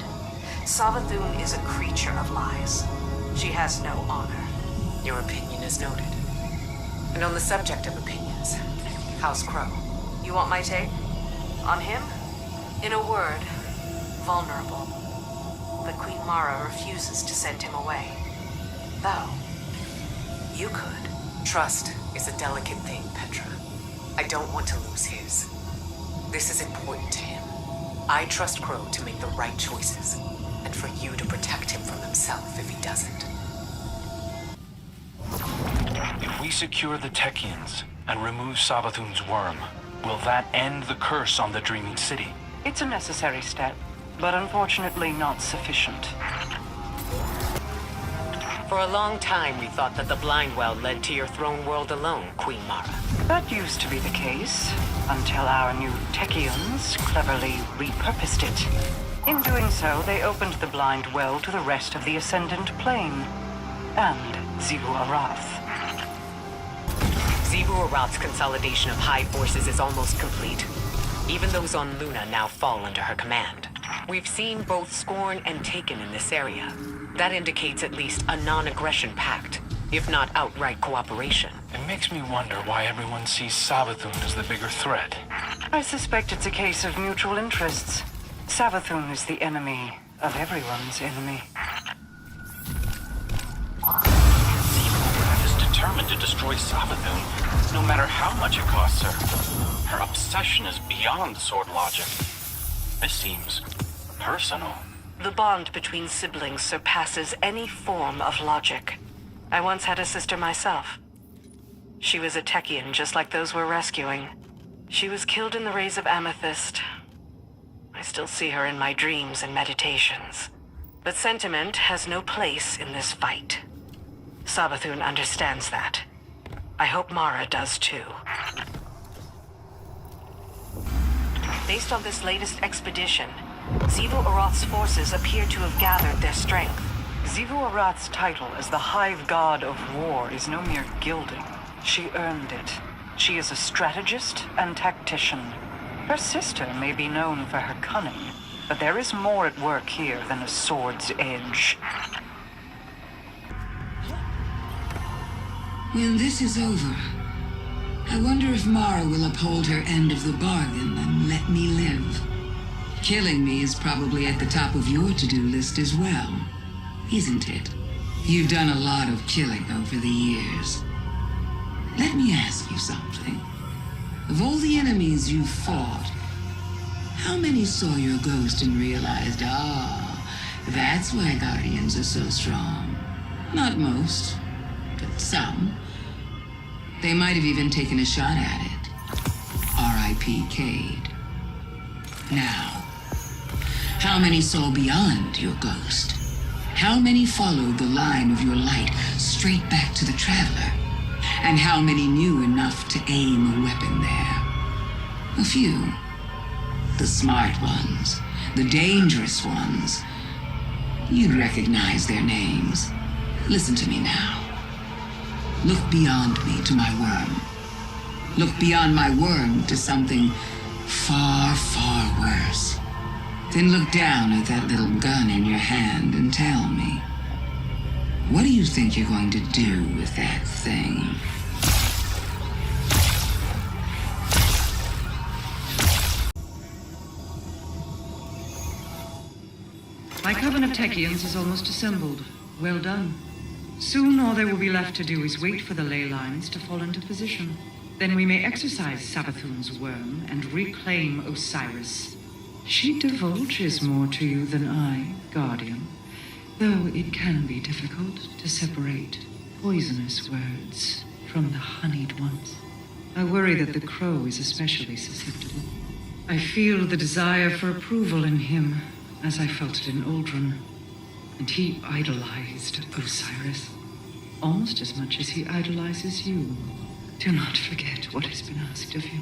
Savathun is a creature of lies. She has no honor. Your opinion is noted. And on the subject of opinions, how's Crow? You want my take? On him? In a word, vulnerable. But Queen Mara refuses to send him away. Though, you could. Trust is a delicate thing, Petra. I don't want to lose his. This is important to him. I trust Crow to make the right choices, and for you to protect him from himself if he doesn't. If we secure the Techians and remove Savathun's worm, will that end the curse on the Dreaming City? It's a necessary step, but unfortunately not sufficient. For a long time, we thought that the Blind Well led to your throne world alone, Queen Mara. That used to be the case, until our new Techians cleverly repurposed it. In doing so, they opened the Blind Well to the rest of the Ascendant Plane, and Xivu Arath. Xivu Arath's consolidation of high forces is almost complete. Even those on Luna now fall under her command. We've seen both Scorn and Taken in this area. That indicates at least a non-aggression pact, if not outright cooperation. It makes me wonder why everyone sees Savathun as the bigger threat. I suspect it's a case of mutual interests. Savathun is the enemy of everyone's enemy. Arath is determined to destroy Savathun, no matter how much it costs her. Her obsession is beyond sword logic. This seems personal. The bond between siblings surpasses any form of logic. I once had a sister myself. She was a Techian just like those we're rescuing. She was killed in the rays of Amethyst. I still see her in my dreams and meditations. But sentiment has no place in this fight. Savathun understands that. I hope Mara does too. Based on this latest expedition, Xivu Arath's forces appear to have gathered their strength. Xivu Arath's title as the Hive God of War is no mere gilding. She earned it. She is a strategist and tactician. Her sister may be known for her cunning, but there is more at work here than a sword's edge. When this is over, I wonder if Mara will uphold her end of the bargain and let me live. Killing me is probably at the top of your to-do list as well, isn't it? You've done a lot of killing over the years. Let me ask you something. Of all the enemies you've fought, how many saw your ghost and realized, that's why Guardians are so strong? Not most, but some. They might have even taken a shot at it. R.I.P. Cade. Now, how many saw beyond your ghost? How many followed the line of your light straight back to the Traveler? And how many knew enough to aim a weapon there? A few. The smart ones, the dangerous ones. You'd recognize their names. Listen to me now. Look beyond me to my worm. Look beyond my worm to something far, far worse. Then look down at that little gun in your hand and tell me, what do you think you're going to do with that thing? My coven of Techians is almost assembled. Well done. Soon all there will be left to do is wait for the ley lines to fall into position. Then we may exorcise Savathun's worm and reclaim Osiris. She divulges more to you than I, Guardian, though it can be difficult to separate poisonous words from the honeyed ones. I worry that the crow is especially susceptible. I feel the desire for approval in him, as I felt it in Uldren, and he idolized Osiris, almost as much as he idolizes you. Do not forget what has been asked of you.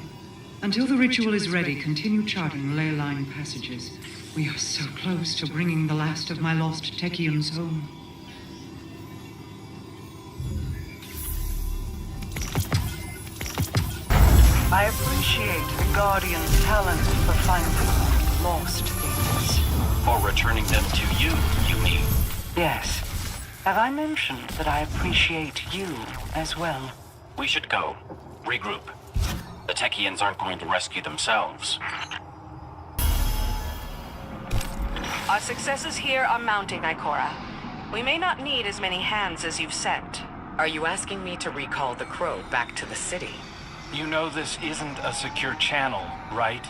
Until the ritual is ready, continue charting ley line passages. We are so close to bringing the last of my lost Techians home. I appreciate the Guardian's talent for finding lost things. For returning them to you, you mean? Yes. Have I mentioned that I appreciate you as well? We should go. Regroup. The Techians aren't going to rescue themselves. Our successes here are mounting, Ikora. We may not need as many hands as you've sent. Are you asking me to recall the crow back to the city? You know this isn't a secure channel, right?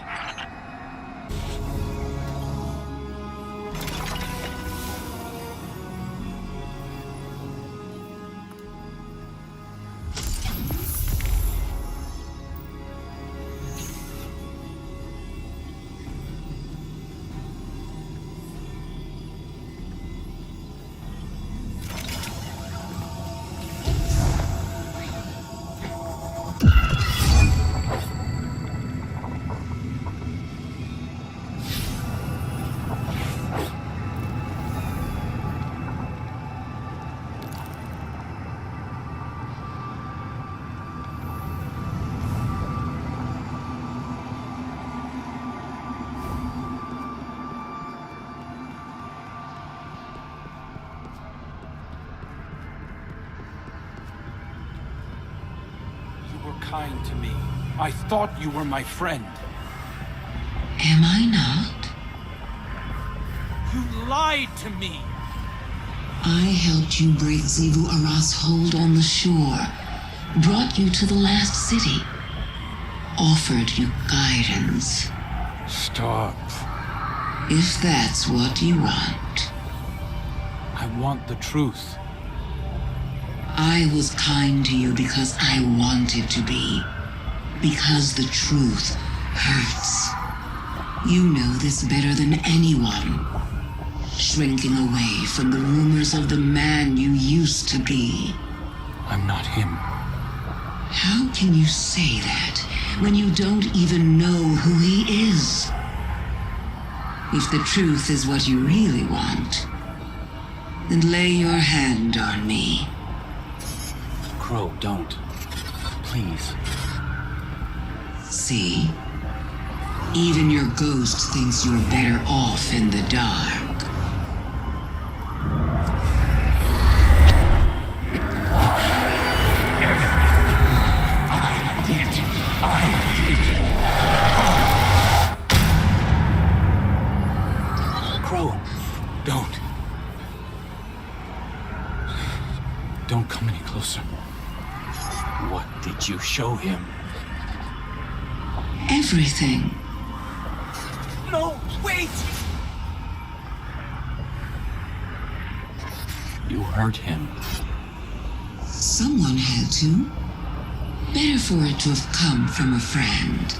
Kind to me. I thought you were my friend. Am I not? You lied to me. I helped you break Xivu Aras's hold on the shore, brought you to the last city, offered you guidance. Stop. If that's what you want. I want the truth. I was kind to you because I wanted to be. Because the truth hurts. You know this better than anyone. Shrinking away from the rumors of the man you used to be. I'm not him. How can you say that when you don't even know who he is? If the truth is what you really want, then lay your hand on me. Crow, don't. Please. See? Even your ghost thinks you're better off in the dark. Crow, Don't. Don't come any closer. what did you show him? Everything. No, wait! You hurt him. Someone had to. Better for it to have come from a friend.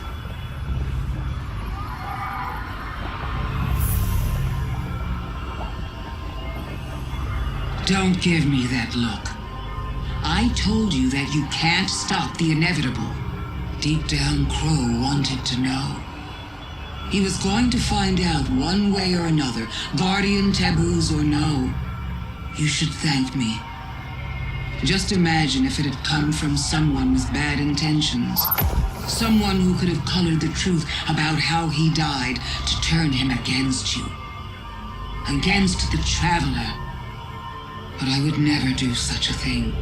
Don't give me that look. I told you that you can't stop the inevitable. Deep down, Crow wanted to know. He was going to find out one way or another, Guardian taboos or no. You should thank me. Just imagine if it had come from someone with bad intentions. Someone who could have colored the truth about how he died to turn him against you. Against the Traveler. But I would never do such a thing.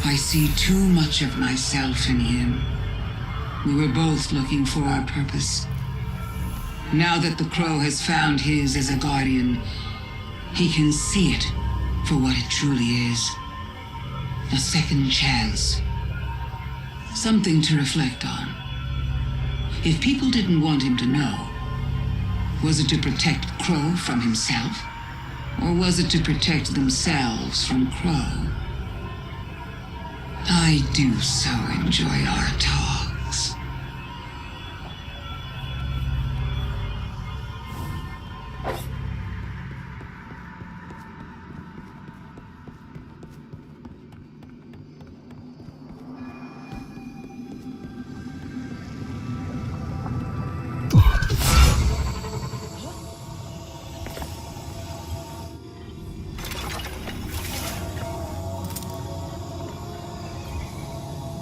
I see too much of myself in him. We were both looking for our purpose. Now that the Crow has found his as a guardian, he can see it for what it truly is. A second chance. Something to reflect on. If people didn't want him to know, was it to protect Crow from himself? Or was it to protect themselves from Crow? I do so enjoy our talks.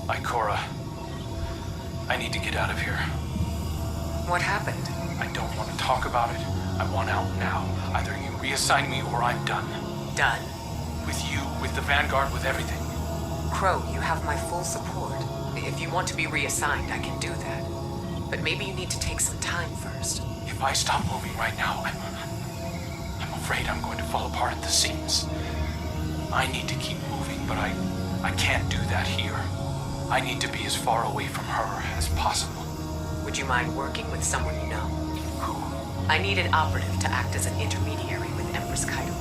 Ikora, I need to get out of here. What happened? I don't want to talk about it. I want out now. Either you reassign me or I'm done. Done? With you, with the Vanguard, with everything. Crow, you have my full support. If you want to be reassigned, I can do that. But maybe you need to take some time first. If I stop moving right now, I'm afraid I'm going to fall apart at the seams. I need to keep moving, but I can't do that here. I need to be as far away from her as possible. Would you mind working with someone you know? Who? I need an operative to act as an intermediary with Empress Kaido.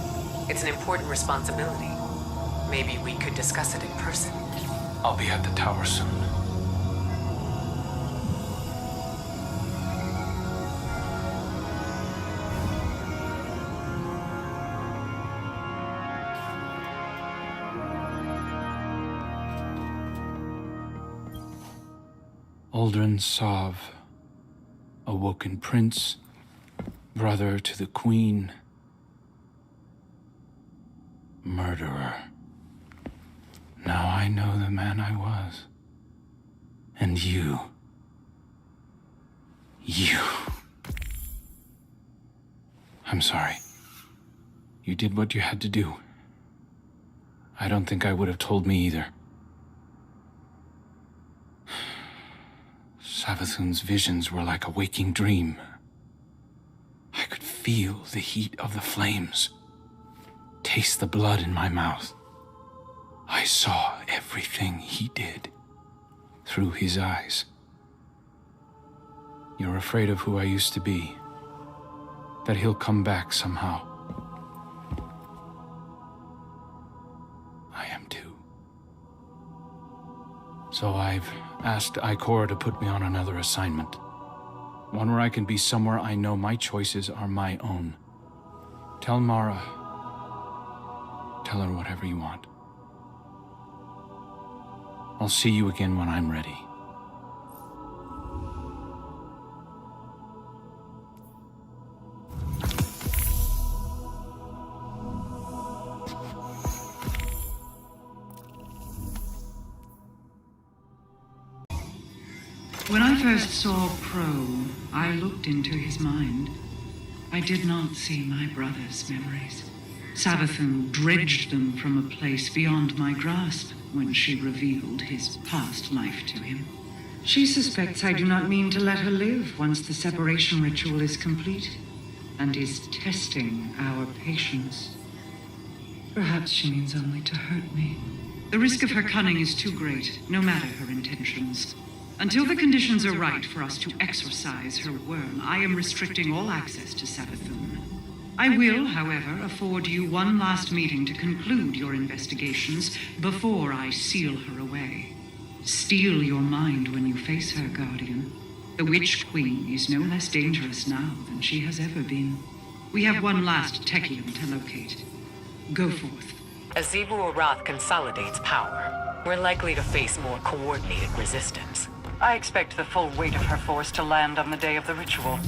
It's an important responsibility. Maybe we could discuss it in person. I'll be at the tower soon. Uldren Sov, awoken prince, brother to the queen, murderer. Now I know the man I was. And you. I'm sorry. You did what you had to do. I don't think I would have told me either. Savathun's visions were like a waking dream. I could feel the heat of the flames, taste the blood in my mouth. I saw everything he did through his eyes. You're afraid of who I used to be, that he'll come back somehow. I am too. So I've asked Ikora to put me on another assignment. One where I can be somewhere I know my choices are my own. Tell Mara. Tell her whatever you want. I'll see you again when I'm ready. When I first saw Crow, I looked into his mind. I did not see my brother's memories. Savathun dredged them from a place beyond my grasp when she revealed his past life to him. She suspects I do not mean to let her live once the separation ritual is complete, and is testing our patience. Perhaps she means only to hurt me. The risk of her cunning is too great, no matter her intentions. Until the conditions are right for us to exorcise her worm, I am restricting all access to Savathun. I will, however, afford you one last meeting to conclude your investigations before I seal her away. Steel your mind when you face her, Guardian. The Witch Queen is no less dangerous now than she has ever been. We have one last Techian to locate. Go forth. As Xivu Arath consolidates power, we're likely to face more coordinated resistance. I expect the full weight of her force to land on the day of the ritual.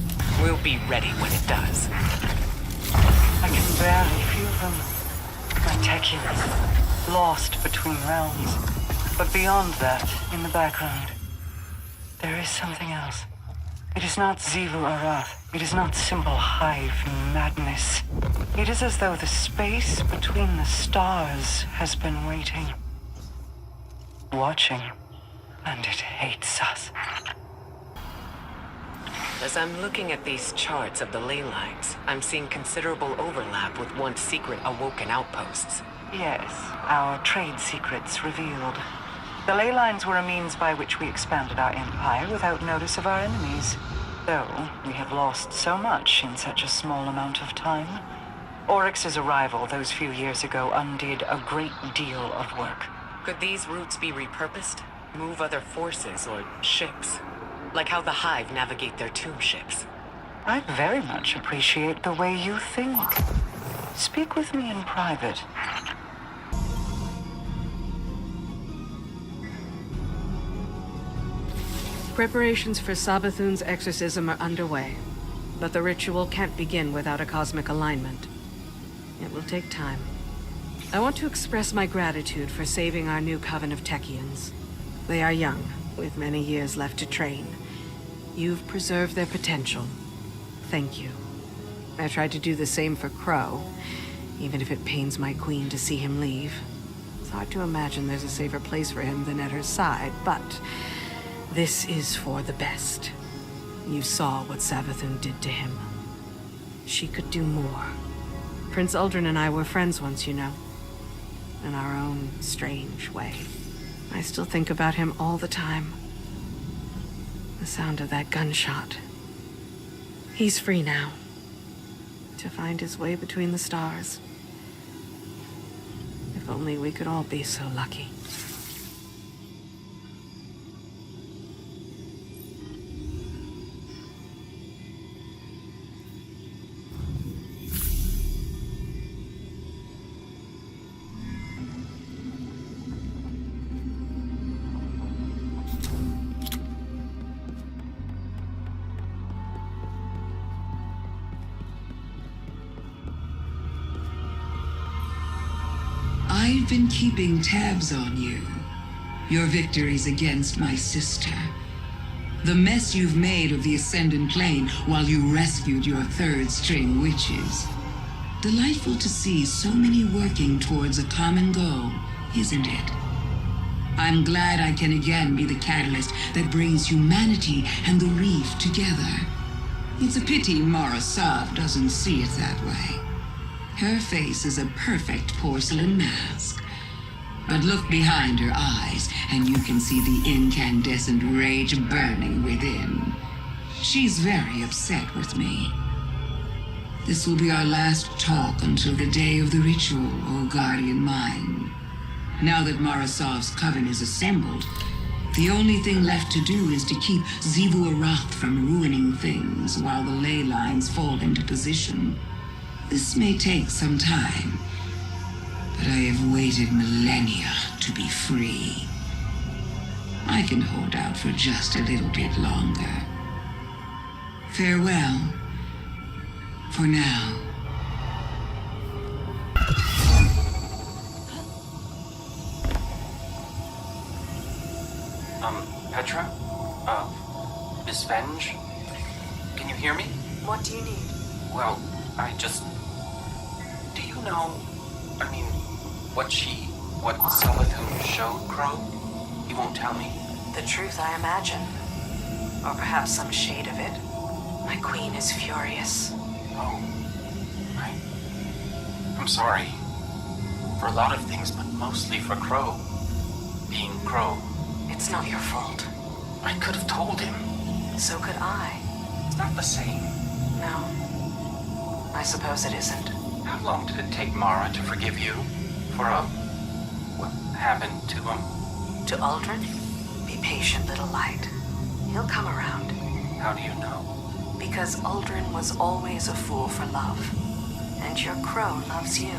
We'll be ready when it does. I can barely feel them. My Techians, lost between realms. But beyond that, in the background, there is something else. It is not Xivu Arath. It is not simple hive madness. It is as though the space between the stars has been waiting. Watching. And it hates us. As I'm looking at these charts of the ley lines, I'm seeing considerable overlap with once secret Awoken outposts. Yes, our trade secrets revealed. The ley lines were a means by which we expanded our empire without notice of our enemies. Though we have lost so much in such a small amount of time. Oryx's arrival those few years ago undid a great deal of work. Could these routes be repurposed? Move other forces or ships? Like how the Hive navigate their tomb ships? I very much appreciate the way you think. Speak with me in private. Preparations for Savathun's exorcism are underway, but the ritual can't begin without a cosmic alignment. It will take time. I want to express my gratitude for saving our new coven of Techians. They are young, with many years left to train. You've preserved their potential. Thank you. I tried to do the same for Crow, even if it pains my queen to see him leave. It's hard to imagine there's a safer place for him than at her side, but this is for the best. You saw what Savathun did to him. She could do more. Prince Uldren and I were friends once, you know. In our own strange way. I still think about him all the time. The sound of that gunshot. He's free now. To find his way between the stars. If only we could all be so lucky. I've been keeping tabs on you. Your victories against my sister. The mess you've made of the Ascendant Plane while you rescued your third-string witches. Delightful to see so many working towards a common goal, isn't it? I'm glad I can again be the catalyst that brings humanity and the reef together. It's a pity Mara Sov doesn't see it that way. Her face is a perfect porcelain mask. But look behind her eyes, and you can see the incandescent rage burning within. She's very upset with me. This will be our last talk until the day of the ritual, O Guardian Mine. Now that Marasov's coven is assembled, the only thing left to do is to keep Xivu Arath from ruining things while the ley lines fall into position. This may take some time, but I have waited millennia to be free. I can hold out for just a little bit longer. Farewell. For now. Petra? Miss Venge? Can you hear me? What do you need? Well, do you know, what Savathun showed Crow? He won't tell me. The truth, I imagine. Or perhaps some shade of it. My queen is furious. Oh. I'm sorry. For a lot of things, but mostly for Crow. Being Crow. It's not your fault. I could have told him. So could I. It's not the same. No. I suppose it isn't. How long did it take Mara to forgive you? For, what happened to him? To Uldren? Be patient, little light. He'll come around. How do you know? Because Uldren was always a fool for love. And your Crow loves you.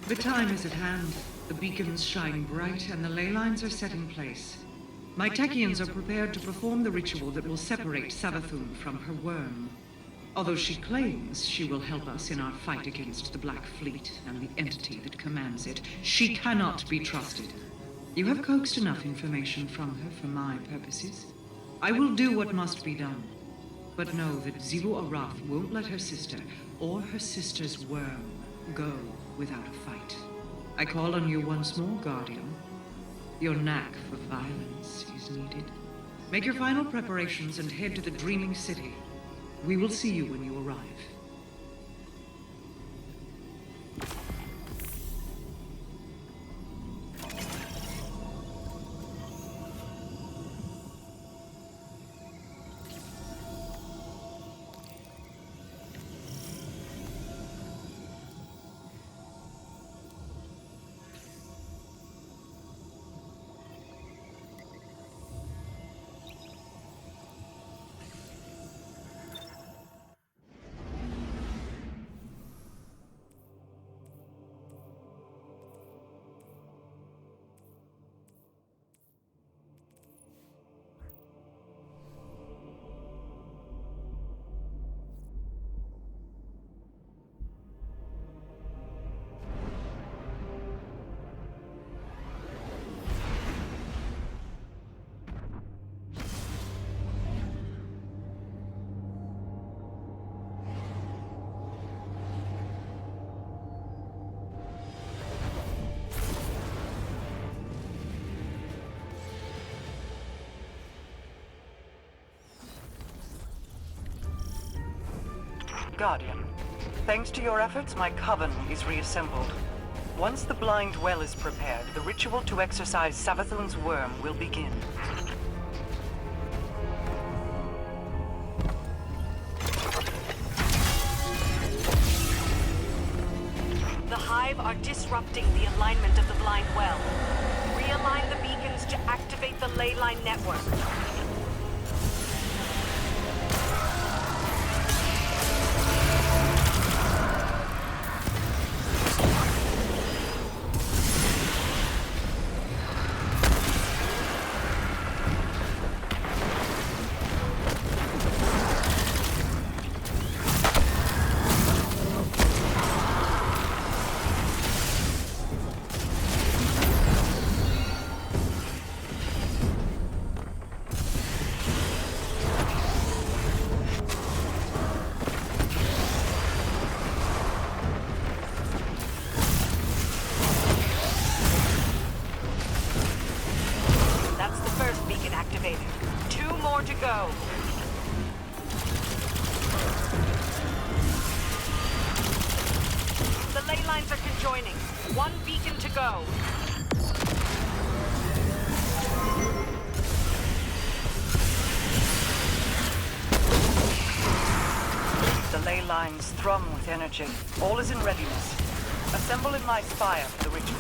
The time is at hand. The beacons shine bright and the ley lines are set in place. My Techians are prepared to perform the ritual that will separate Savathun from her worm. Although she claims she will help us in our fight against the Black Fleet and the entity that commands it, she cannot be trusted. You have coaxed enough information from her for my purposes. I will do what must be done. But know that Xivu Arath won't let her sister, or her sister's worm, go without a fight. I call on you once more, Guardian. Your knack for violence is needed. Make your final preparations and head to the Dreaming City. We will see you when you arrive. Guardian, thanks to your efforts, my coven is reassembled. Once the blind well is prepared, the ritual to exorcise Savathun's worm will begin. The Hive are disrupting the alignment of the blind well. Realign the beacons to activate the ley line network. Lines thrum with energy. All is in readiness. Assemble in my spire for the ritual.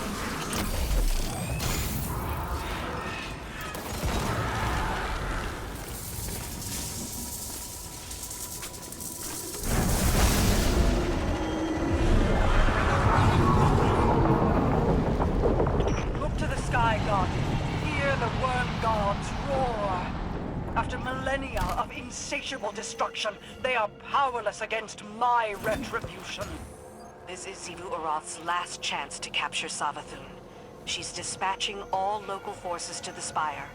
Look to the sky, Guardian. Hear the worm gods roar. After millennia of insatiable destruction, they are powerless against my retribution. This is Xivu Arath's last chance to capture Savathun. She's dispatching all local forces to the Spire.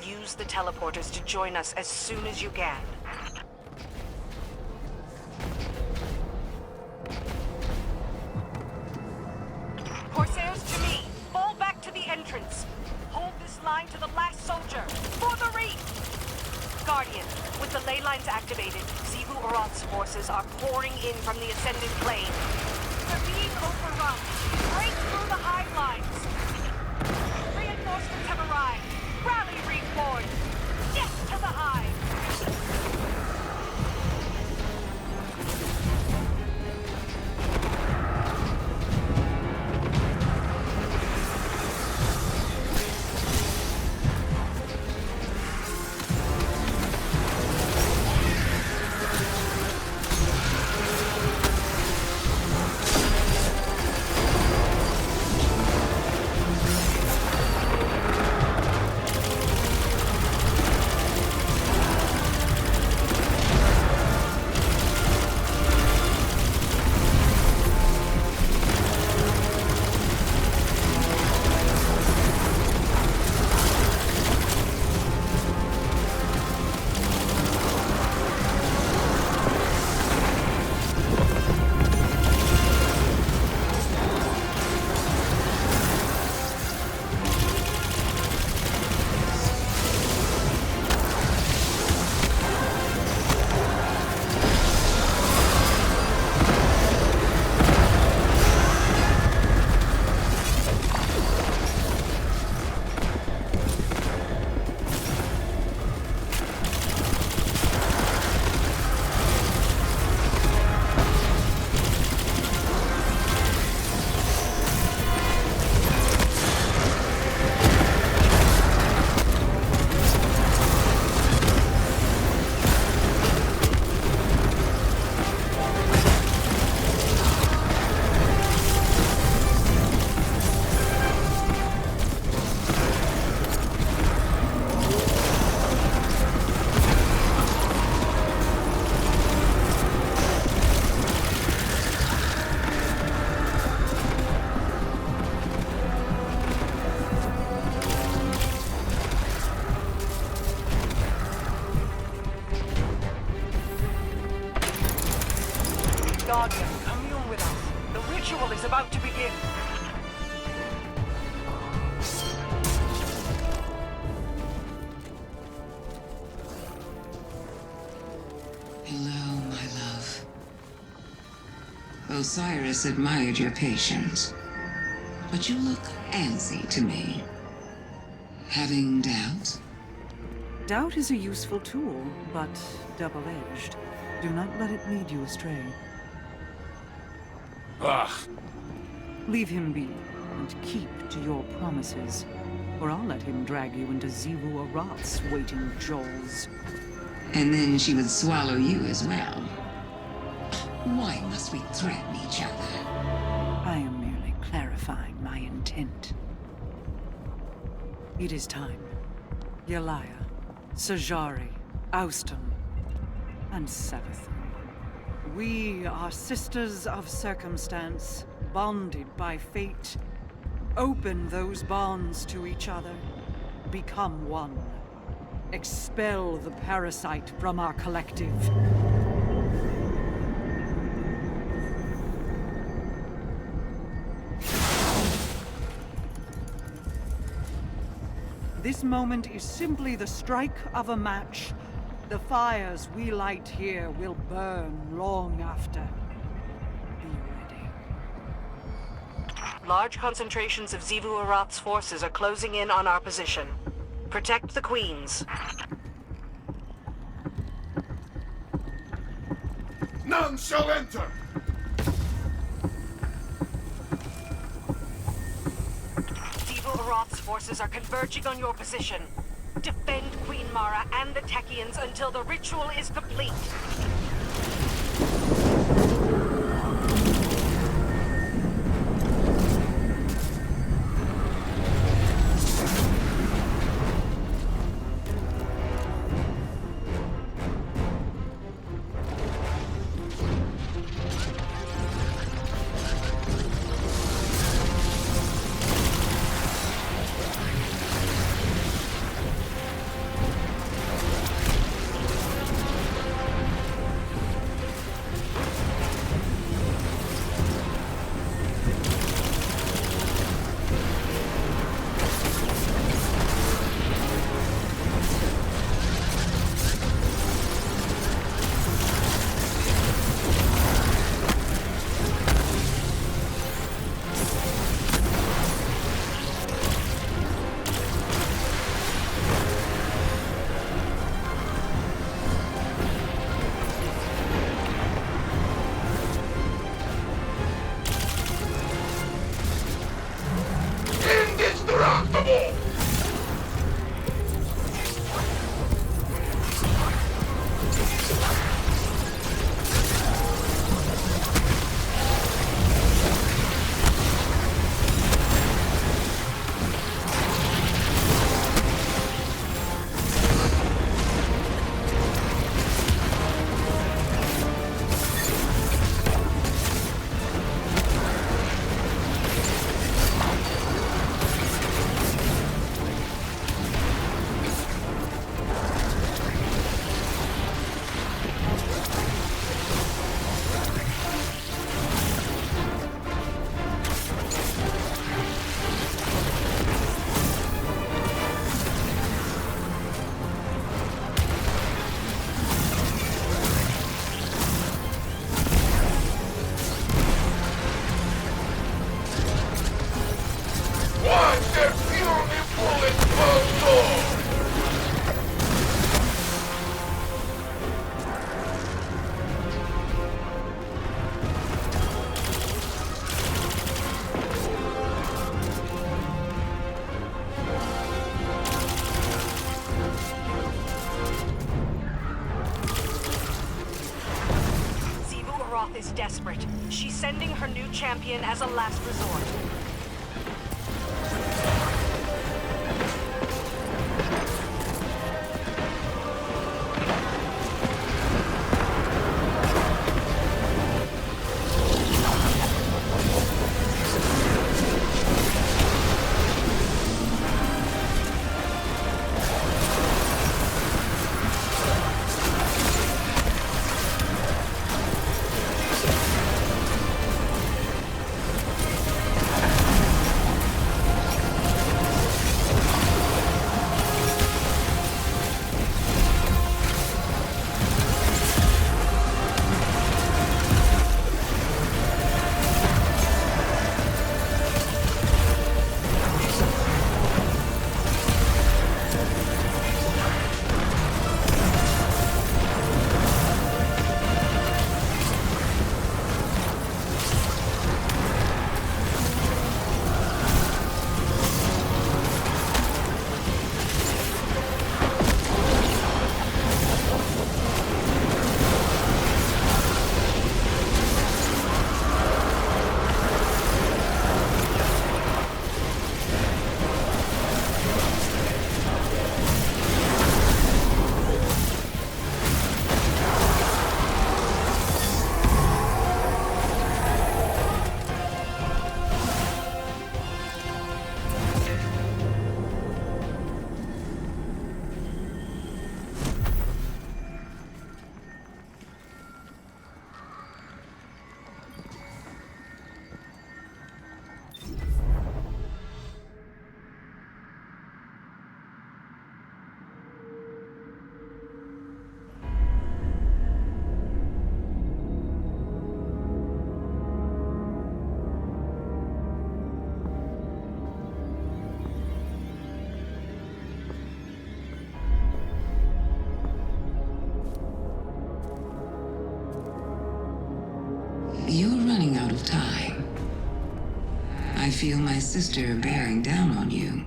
Use the teleporters to join us as soon as you can. Corsairs to me! Fall back to the entrance! Hold this line to the last soldier! For the Reef! Guardian, with the ley lines activated, Xivu Arath's forces are pouring in from the Ascendant Plane. They're being overrun. Break through the hive lines. Reinforcements have arrived. Rally, Reefborn! Get to the hive! Osiris admired your patience, but you look antsy to me. Having doubts? Doubt is a useful tool, but double-edged. Do not let it lead you astray. Ugh. Leave him be, and keep to your promises, or I'll let him drag you into Xivu Arath's waiting jaws. And then she would swallow you as well. Why must we threaten each other? I am merely clarifying my intent. It is time. Yelaya, Sajari, Austin, and Savathun. We are sisters of circumstance, bonded by fate. Open those bonds to each other. Become one. Expel the parasite from our collective. This moment is simply the strike of a match. The fires we light here will burn long after. Be ready. Large concentrations of Xivu Arath's forces are closing in on our position. Protect the Queens. None shall enter! Xivu Arath's forces are converging on your position. Defend Queen Mara and the Techians until the ritual is complete. Is desperate. She's sending her new champion as a last resort. feel my sister bearing down on you.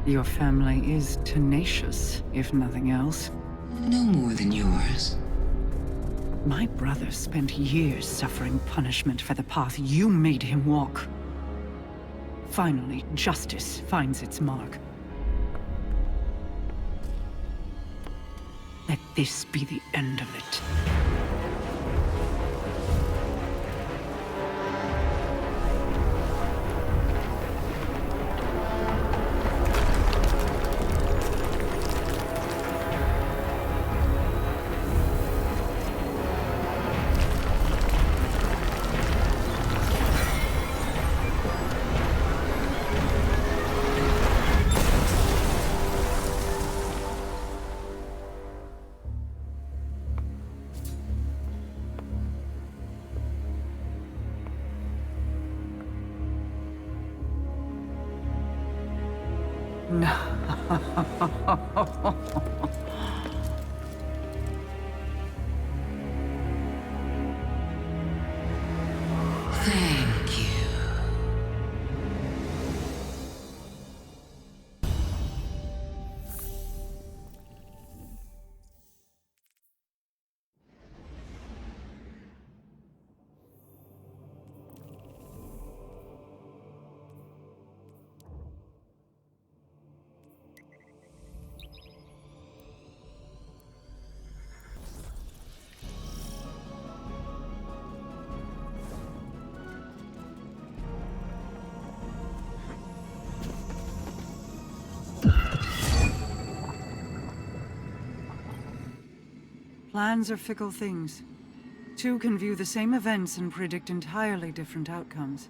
Your family is tenacious, if nothing else. No more than yours. My brother spent years suffering punishment for the path you made him walk. Finally, justice finds its mark. Let this be the end of it. Thank you. Plans are fickle things. Two can view the same events and predict entirely different outcomes.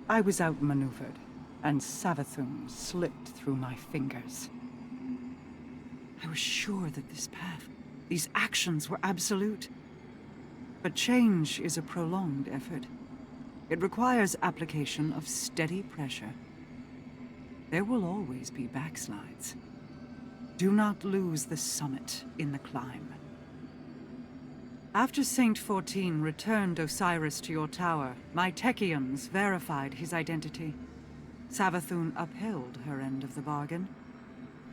I was outmaneuvered, and Savathun slipped through my fingers. I was sure that this path, these actions were absolute. But change is a prolonged effort. It requires application of steady pressure. There will always be backslides. Do not lose the summit in the climb. After Saint 14 returned Osiris to your tower, my Techians verified his identity. Savathun upheld her end of the bargain.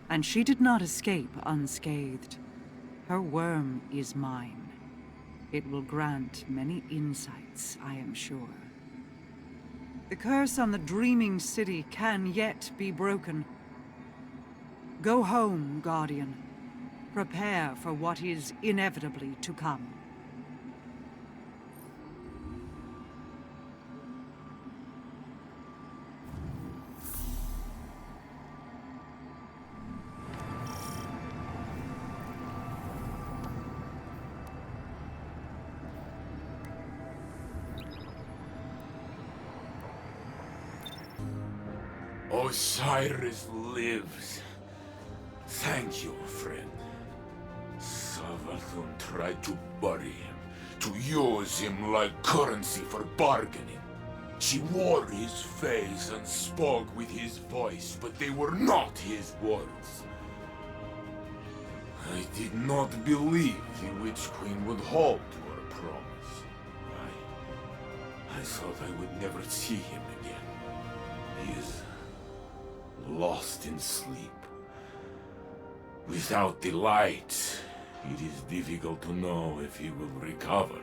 And she did not escape unscathed. Her worm is mine. It will grant many insights, I am sure. The curse on the Dreaming City can yet be broken. Go home, Guardian. Prepare for what is inevitably to come. Osiris lives. Thank you, friend. Savathun tried to bury him, to use him like currency for bargaining. She wore his face and spoke with his voice, but they were not his words. I did not believe the Witch Queen would hold to her promise. I thought I would never see him again. He is lost in sleep. Without the light, it is difficult to know if he will recover.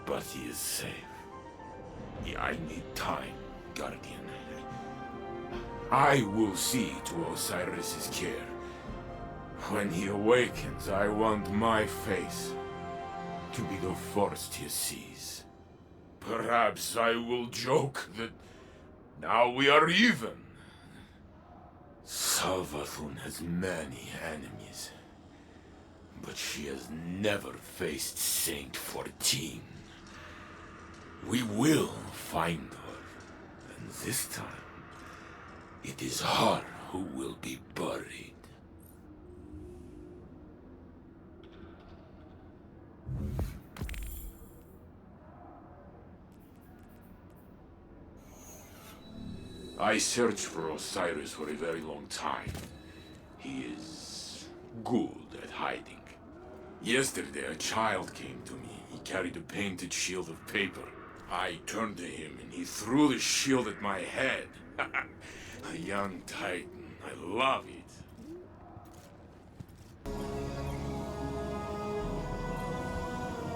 But he is safe. I need time, Guardian. I will see to Osiris's care. When he awakens, I want my face to be the first he sees. Perhaps I will joke that now we are even. Savathun has many enemies, but she has never faced Saint 14. We will find her, and this time, it is her who will be buried. I searched for Osiris for a very long time. He is good at hiding. Yesterday, a child came to me. He carried a painted shield of paper. I turned to him and he threw the shield at my head. A young titan. I love it.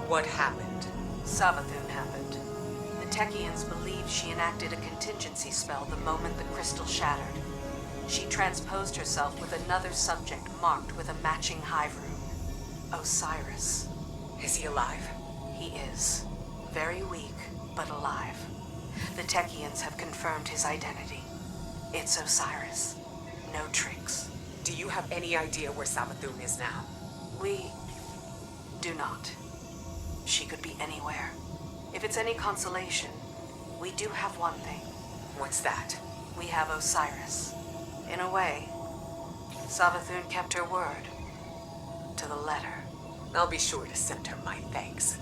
What happened? Savathun happened. The Techians believe she enacted a contingency spell the moment the crystal shattered. She transposed herself with another subject marked with a matching hive rune. Osiris. Is he alive? He is. Very weak, but alive. The Techians have confirmed his identity. It's Osiris. No tricks. Do you have any idea where Savathun is now? We do not. She could be anywhere. If it's any consolation, we do have one thing. What's that? We have Osiris. In a way, Savathun kept her word. To the letter. I'll be sure to send her my thanks.